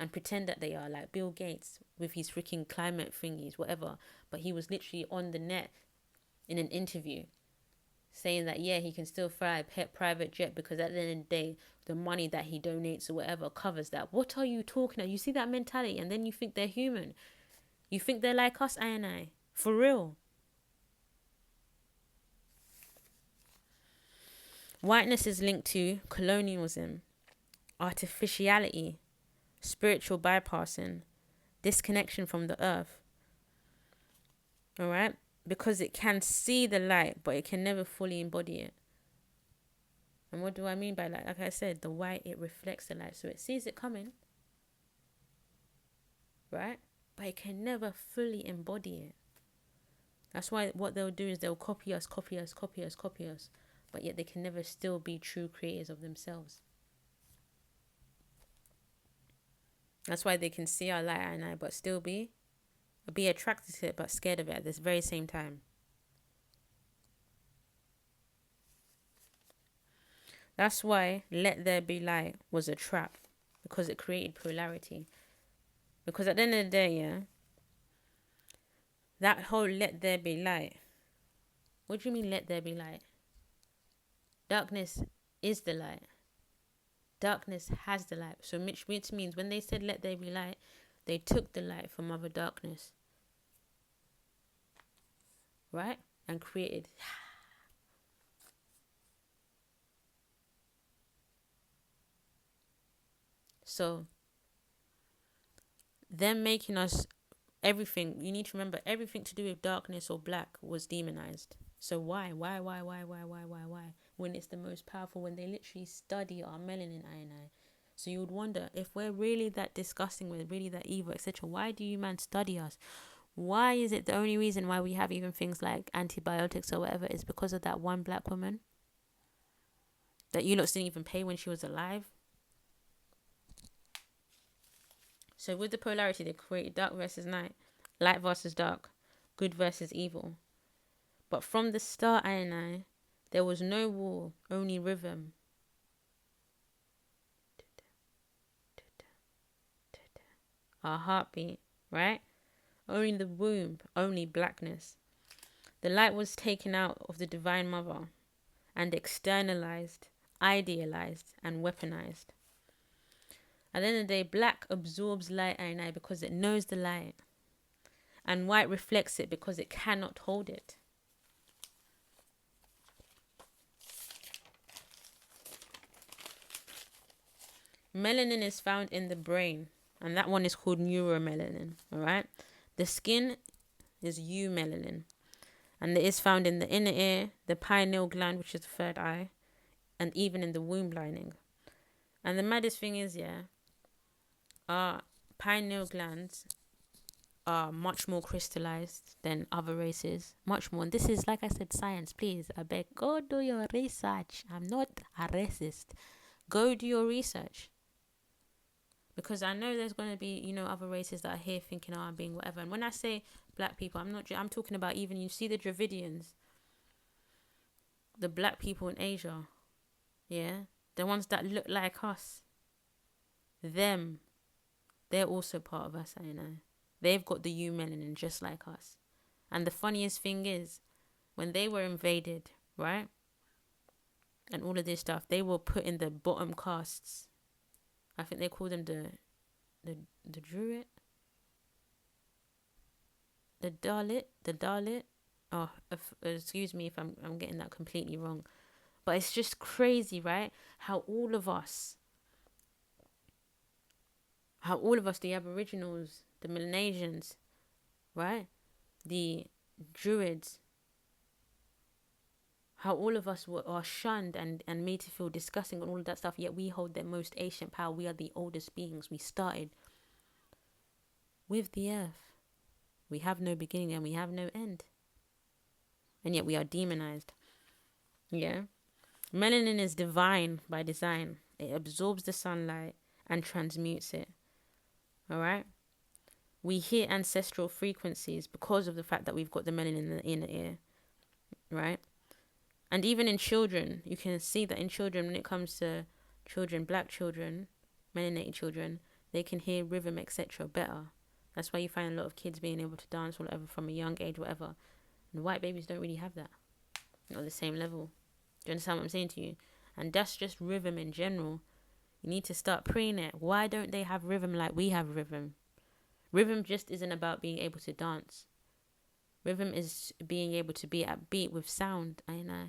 and pretend that they are, like Bill Gates with his freaking climate thingies, whatever. But he was literally on the net in an interview saying that, yeah, he can still fly a pet private jet because at the end of the day, the money that he donates or whatever covers that. What are you talking about? You see that mentality and then you think they're human. You think they're like us, I. For real. Whiteness is linked to colonialism, artificiality, spiritual bypassing, disconnection from the earth. Alright? Because it can see the light, but it can never fully embody it. And what do I mean by that? Like I said, the white, it reflects the light. So it sees it coming. Right? But it can never fully embody it. That's why what they'll do is they'll copy us. But yet they can never still be true creators of themselves. That's why they can see our light at night, but still be attracted to it, but scared of it at this very same time. That's why Let There Be Light was a trap, because it created polarity. Because at the end of the day, yeah, that whole let there be light. What do you mean let there be light? Darkness is the light. Darkness has the light. So which means when they said let there be light, they took the light from other darkness. Right? And created. So, them making us everything, you need to remember, everything to do with darkness or black was demonized. So why? When it's the most powerful, when they literally study our melanin, I. So you would wonder, if we're really that disgusting, we're really that evil, etc., why do you man study us? Why is it the only reason why we have even things like antibiotics or whatever is because of that one black woman that you lot didn't even pay when she was alive? So with the polarity, they created dark versus night, light versus dark, good versus evil. But from the start, I, there was no war, only rhythm. Our heartbeat, right? Only the womb, only blackness. The light was taken out of the Divine Mother and externalized, idealized, and weaponized. At the end of the day, black absorbs light, I, because it knows the light. And white reflects it because it cannot hold it. Melanin is found in the brain, and that one is called neuromelanin, alright? The skin is eumelanin, and it is found in the inner ear, the pineal gland, which is the third eye, and even in the womb lining. And the maddest thing is, yeah, our pineal glands are much more crystallized than other races, much more. And this is, like I said, science. Please, I beg, go do your research. I'm not a racist. Go do your research. Because I know there's going to be, other races that are here thinking, I'm being whatever. And when I say black people, I'm talking about even, you see the Dravidians, the black people in Asia, yeah, the ones that look like us, them, they're also part of us, I know. They've got the eumelanin just like us. And the funniest thing is, when they were invaded, right, and all of this stuff, they were put in the bottom castes. I think they call them the Druid, the Dalit. Oh, excuse me if I'm getting that completely wrong, but it's just crazy, right? How all of us, the Aboriginals, the Melanesians, right, the Druids, how all of us are shunned and made to feel disgusting and all of that stuff, yet we hold the most ancient power. We are the oldest beings. We started with the earth. We have no beginning and we have no end. And yet we are demonized. Yeah. Melanin is divine by design. It absorbs the sunlight and transmutes it. Alright? We hear ancestral frequencies because of the fact that we've got the melanin in the inner ear. Right? And even in children, you can see that in children, when it comes to children, black children, melanated children, they can hear rhythm, etc. better. That's why you find a lot of kids being able to dance or whatever from a young age, whatever. And white babies don't really have that. Not at the same level. Do you understand what I'm saying to you? And that's just rhythm in general. You need to start praying it. Why don't they have rhythm like we have rhythm? Rhythm just isn't about being able to dance. Rhythm is being able to be at beat with sound. I know.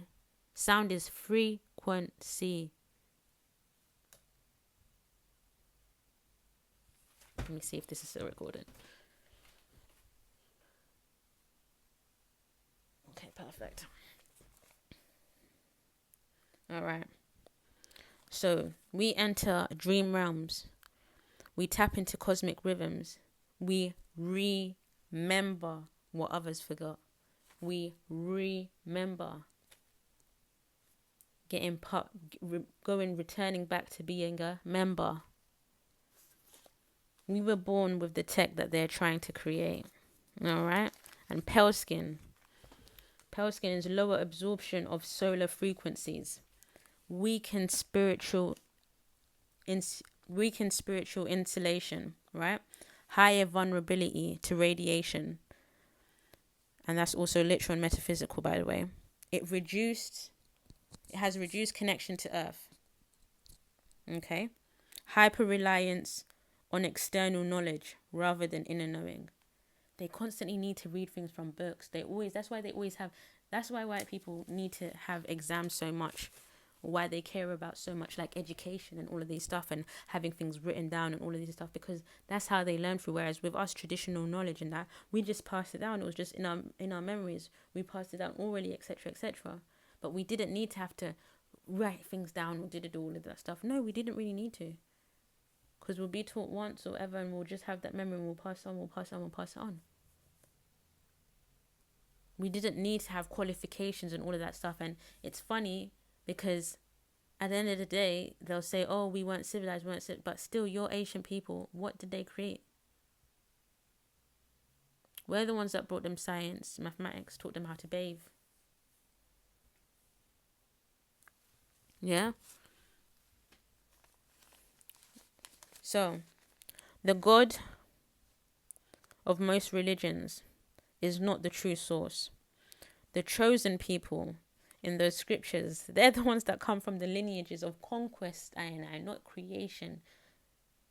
Sound is frequency. Let me see if this is still recorded. Okay, perfect. All right. So we enter dream realms. We tap into cosmic rhythms. We remember what others forgot. We remember returning back to being a member. We were born with the tech that they're trying to create. All right. And pale skin. Pale skin is lower absorption of solar frequencies. Weakened spiritual insulation, right? Higher vulnerability to radiation. And that's also literal and metaphysical, by the way. It has reduced connection to earth. Okay? Hyper reliance on external knowledge rather than inner knowing. They constantly need to read things from books. That's why white people need to have exams so much. Why they care about so much like education and all of these stuff and having things written down and all of these stuff, because that's how they learn through. Whereas with us, traditional knowledge and that, we just passed it down. It was just in our memories. We passed it down orally, etc., etc. But we didn't need to have to write things down or did all of that stuff. No, we didn't really need to, because we'll be taught once or ever, and we'll just have that memory and we'll pass it on. We didn't need to have qualifications and all of that stuff. And it's funny because at the end of the day, they'll say, oh, we weren't civilized, but still, your Asian people, what did they create? We're the ones that brought them science, mathematics, taught them how to bathe. Yeah? So, the God of most religions is not the true source. The chosen people in those scriptures, they're the ones that come from the lineages of conquest, not creation.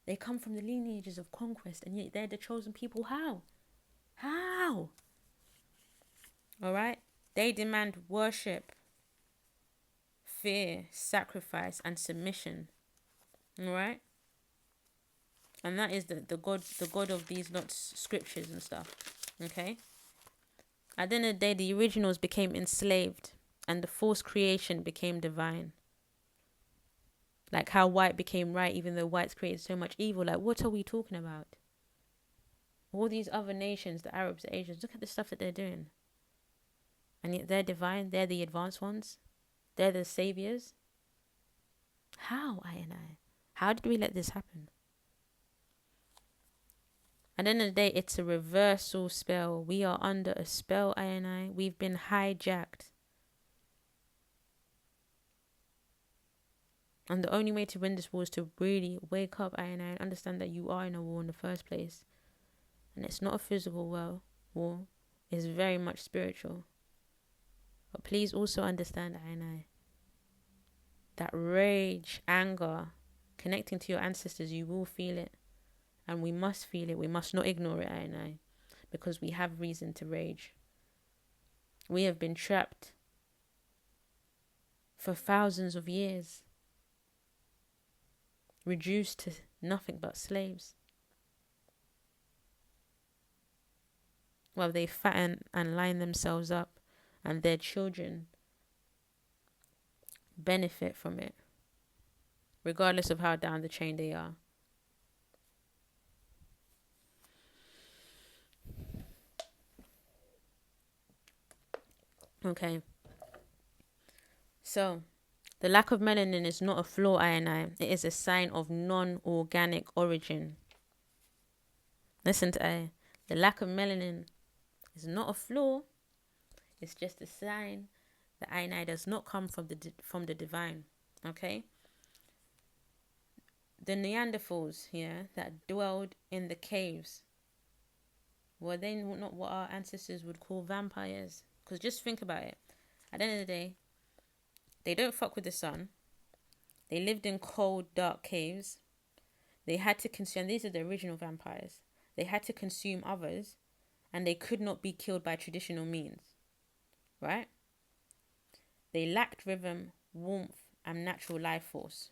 They come from the lineages of conquest, and yet they're the chosen people. How? All right? They demand worship, fear, sacrifice, and submission. All right? And that is the God of these lots scriptures and stuff. Okay? At the end of the day, the originals became enslaved and the false creation became divine. Like how white became right, even though whites created so much evil. Like, what are we talking about? All these other nations, the Arabs, the Asians, look at the stuff that they're doing. And yet they're divine. They're the advanced ones. They're the saviors. How, I? How did we let this happen? At the end of the day, it's a reversal spell. We are under a spell, I. We've been hijacked. And the only way to win this war is to really wake up, I, and understand that you are in a war in the first place. And it's not a physical war. It's very much spiritual. But please also understand, I, that rage, anger, connecting to your ancestors, you will feel it. And we must feel it. We must not ignore it, I, because we have reason to rage. We have been trapped for thousands of years, reduced to nothing but slaves, while they fatten and line themselves up, and their children benefit from it, regardless of how down the chain they are. Okay. So, the lack of melanin is not a flaw, I. It is a sign of non-organic origin. Listen to I. The lack of melanin is not a flaw. It's just a sign that I does not come from the divine. Okay? the Neanderthals, yeah, that dwelled in the caves, were they not what our ancestors would call vampires? Because just think about it. At the end of the day, they don't fuck with the sun. They lived in cold, dark caves. They had to consume, these are the original vampires. They had to consume others, and they could not be killed by traditional means, right? They lacked rhythm, warmth, and natural life force.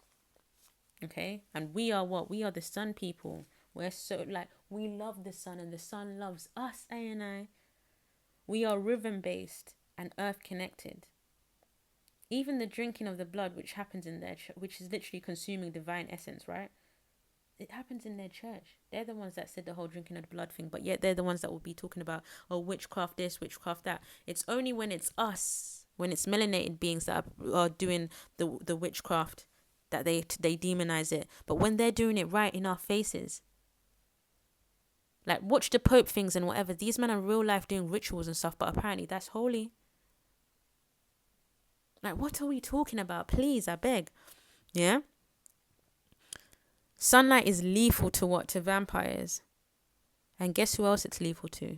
Okay? And we are what? We are the sun people. We're so, like, we love the sun, and the sun loves us, A&I. We are rhythm based and earth connected. Even the drinking of the blood, which happens in their which is literally consuming divine essence, right? It happens in their church. They're the ones that said the whole drinking of the blood thing, but yet they're the ones that will be talking about, oh, witchcraft this, witchcraft that. It's only when it's us, when it's melanated beings that are doing the witchcraft, that they demonize it. But when they're doing it right in our faces, like, watch the Pope things and whatever. These men are real life doing rituals and stuff, but apparently that's holy. Like, what are we talking about? Please, I beg. Yeah? Sunlight is lethal to what? To vampires. And guess who else it's lethal to?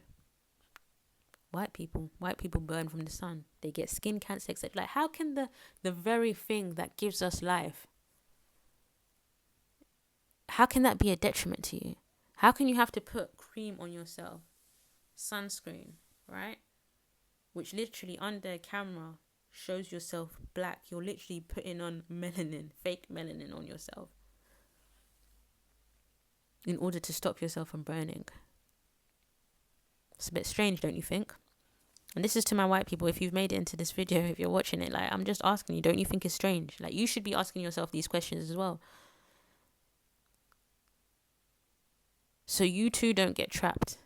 White people. White people burn from the sun. They get skin cancer, etc. Like, how can the very thing that gives us life, how can that be a detriment to you? How can you have to put cream on yourself? Sunscreen, right? Which literally under camera shows yourself black. You're literally putting on melanin, fake melanin on yourself, in order to stop yourself from burning. It's a bit strange, don't you think? And this is to my white people. If you've made it into this video, if you're watching it, like, I'm just asking you, don't you think it's strange? Like, you should be asking yourself these questions as well. So you too don't get trapped.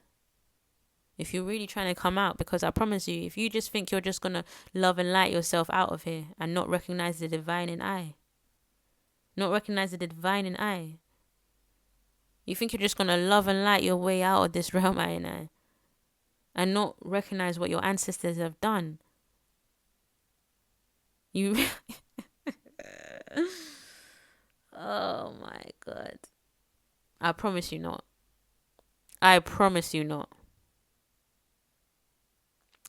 If you're really trying to come out, because I promise you, if you just think you're just going to love and light yourself out of here and not recognize the divine in I, you think you're just going to love and light your way out of this realm, I, and not recognize what your ancestors have done. You, oh my God. I promise you not. I promise you not.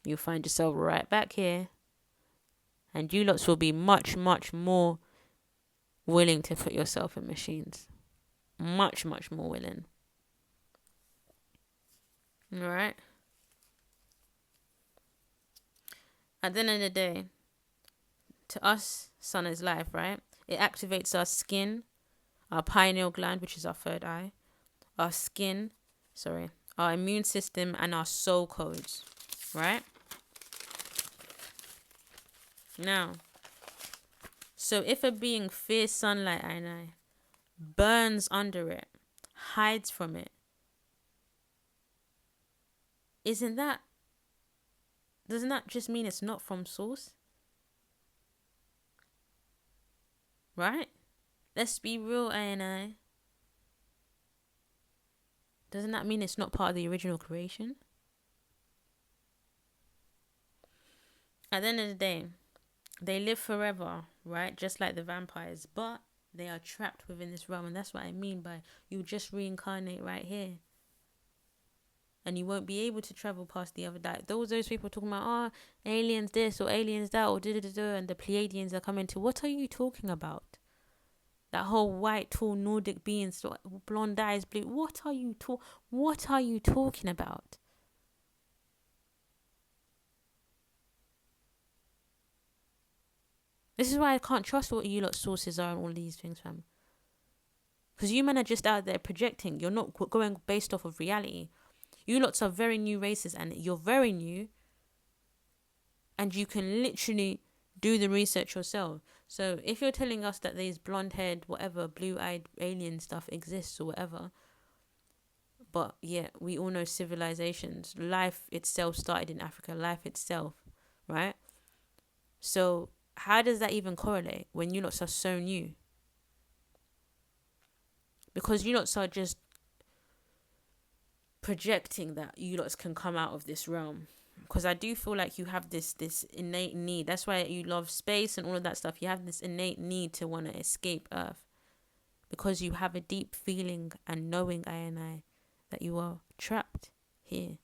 You'll find yourself right back here, and you lots will be much, much more willing to put yourself in machines. Much, much more willing. Alright? At the end of the day, to us, sun is life, right? It activates our skin, our pineal gland, which is our third eye, our our immune system, and our soul codes, right? Now, so if a being fears sunlight, I burns under it, hides from it, doesn't that just mean it's not from source? Right? Let's be real, I. Doesn't that mean it's not part of the original creation? At the end of the day, they live forever, right? Just like the vampires, but they are trapped within this realm. And that's what I mean by you just reincarnate right here. And you won't be able to travel past the other day. Those people talking about, oh, aliens this or aliens that or and the Pleiadians are coming to. What are you talking about? That whole white, tall Nordic beings, blonde eyes, blue. What are you talking about? This is why I can't trust what you lot's sources are and all these things, fam. Because you men are just out there projecting. You're not going based off of reality. You lots are very new races, and you're very new. And you can literally do the research yourself. So if you're telling us that these blonde-haired, whatever, blue-eyed alien stuff exists or whatever, but yeah, we all know civilizations, life itself started in Africa, life itself, right? So how does that even correlate when you lots are so new? Because you lots are just projecting that you lots can come out of this realm. Because I do feel like you have this innate need. That's why you love space and all of that stuff. You have this innate need to want to escape Earth. because you have a deep feeling and knowing, I, that you are trapped here.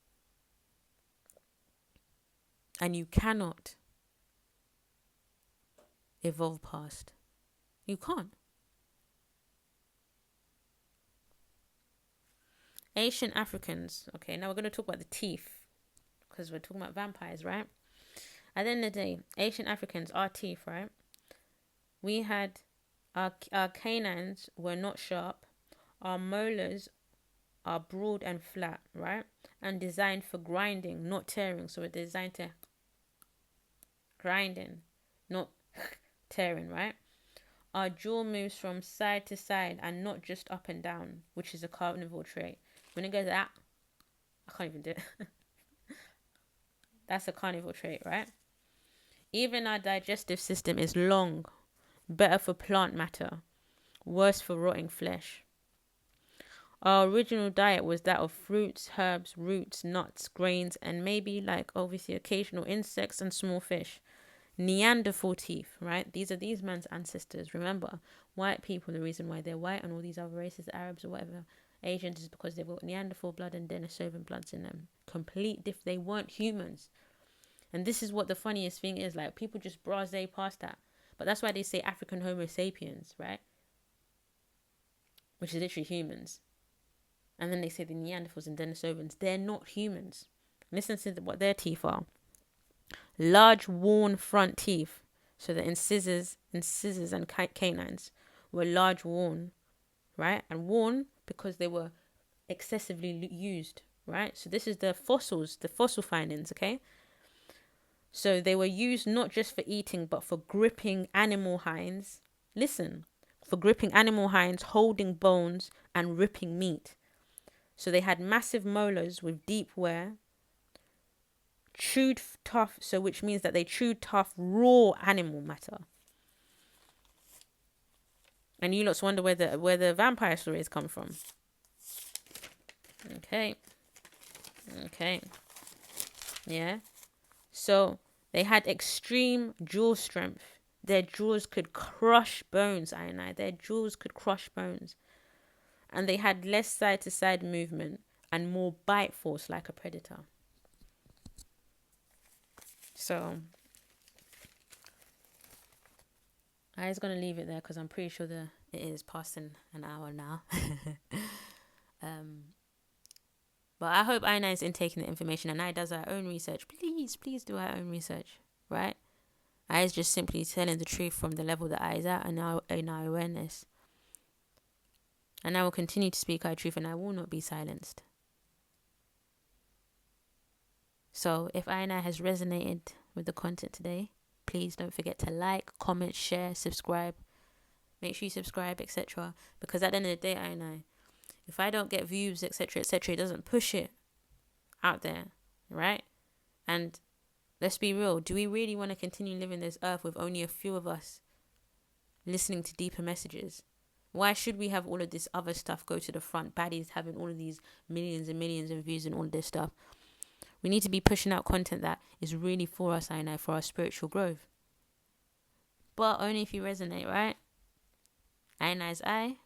And you cannot evolve past. You can't. Asian Africans. Okay, now we're going to talk about the teeth, because we're talking about vampires, right? At the end of the day, Asian Africans, our teeth, right? We had our canines were not sharp. Our molars are broad and flat, right? And designed for grinding, not tearing. So we're designed to grinding, not tearing, right? Our jaw moves from side to side and not just up and down, which is a carnivore trait. When it goes out, I can't even do it. That's a carnivore trait, right? Even our digestive system is long, better for plant matter, worse for rotting flesh. Our original diet was that of fruits, herbs, roots, nuts, grains, and maybe like obviously occasional insects and small fish. Neanderthal teeth, right? These are these man's ancestors. Remember, white people, the reason why they're white and all these other races, Arabs or whatever, Asians, is because they've got Neanderthal blood and Denisovan bloods in them. They weren't humans. And this is what the funniest thing is. Like, people just brase past that. But that's why they say African Homo sapiens, right? Which is literally humans. And then they say the Neanderthals and Denisovans. They're not humans. Listen to what their teeth are. Large, worn front teeth. So the incisors and canines were large, worn, right? And worn because they were excessively used, right? So this is the fossils, the fossil findings, okay? So they were used not just for eating, but for gripping animal hinds. Listen, for gripping animal hinds, holding bones, and ripping meat. So they had massive molars with deep wear, chewed tough, so which means that they chewed tough, raw animal matter. And you lots wonder where the vampire stories come from. Okay. Yeah. So they had extreme jaw strength. Their jaws could crush bones, Their jaws could crush bones. And they had less side-to-side movement and more bite force like a predator. So I was going to leave it there because I'm pretty sure it is passing an hour now. But I hope Aina is intaking the information and I does our own research. Please do our own research, right? I is just simply telling the truth from the level that I is at and in our awareness. And I will continue to speak our truth and I will not be silenced. So if Aina has resonated with the content today, please don't forget to like, comment, share, subscribe. Make sure you subscribe, etc. Because at the end of the day, Aina, if I don't get views, etc., it doesn't push it out there, right? And let's be real. Do we really want to continue living this earth with only a few of us listening to deeper messages? Why should we have all of this other stuff go to the front? Baddies having all of these millions and millions of views and all of this stuff. We need to be pushing out content that is really for us, I know, for our spiritual growth. But only if you resonate, right? I know is I.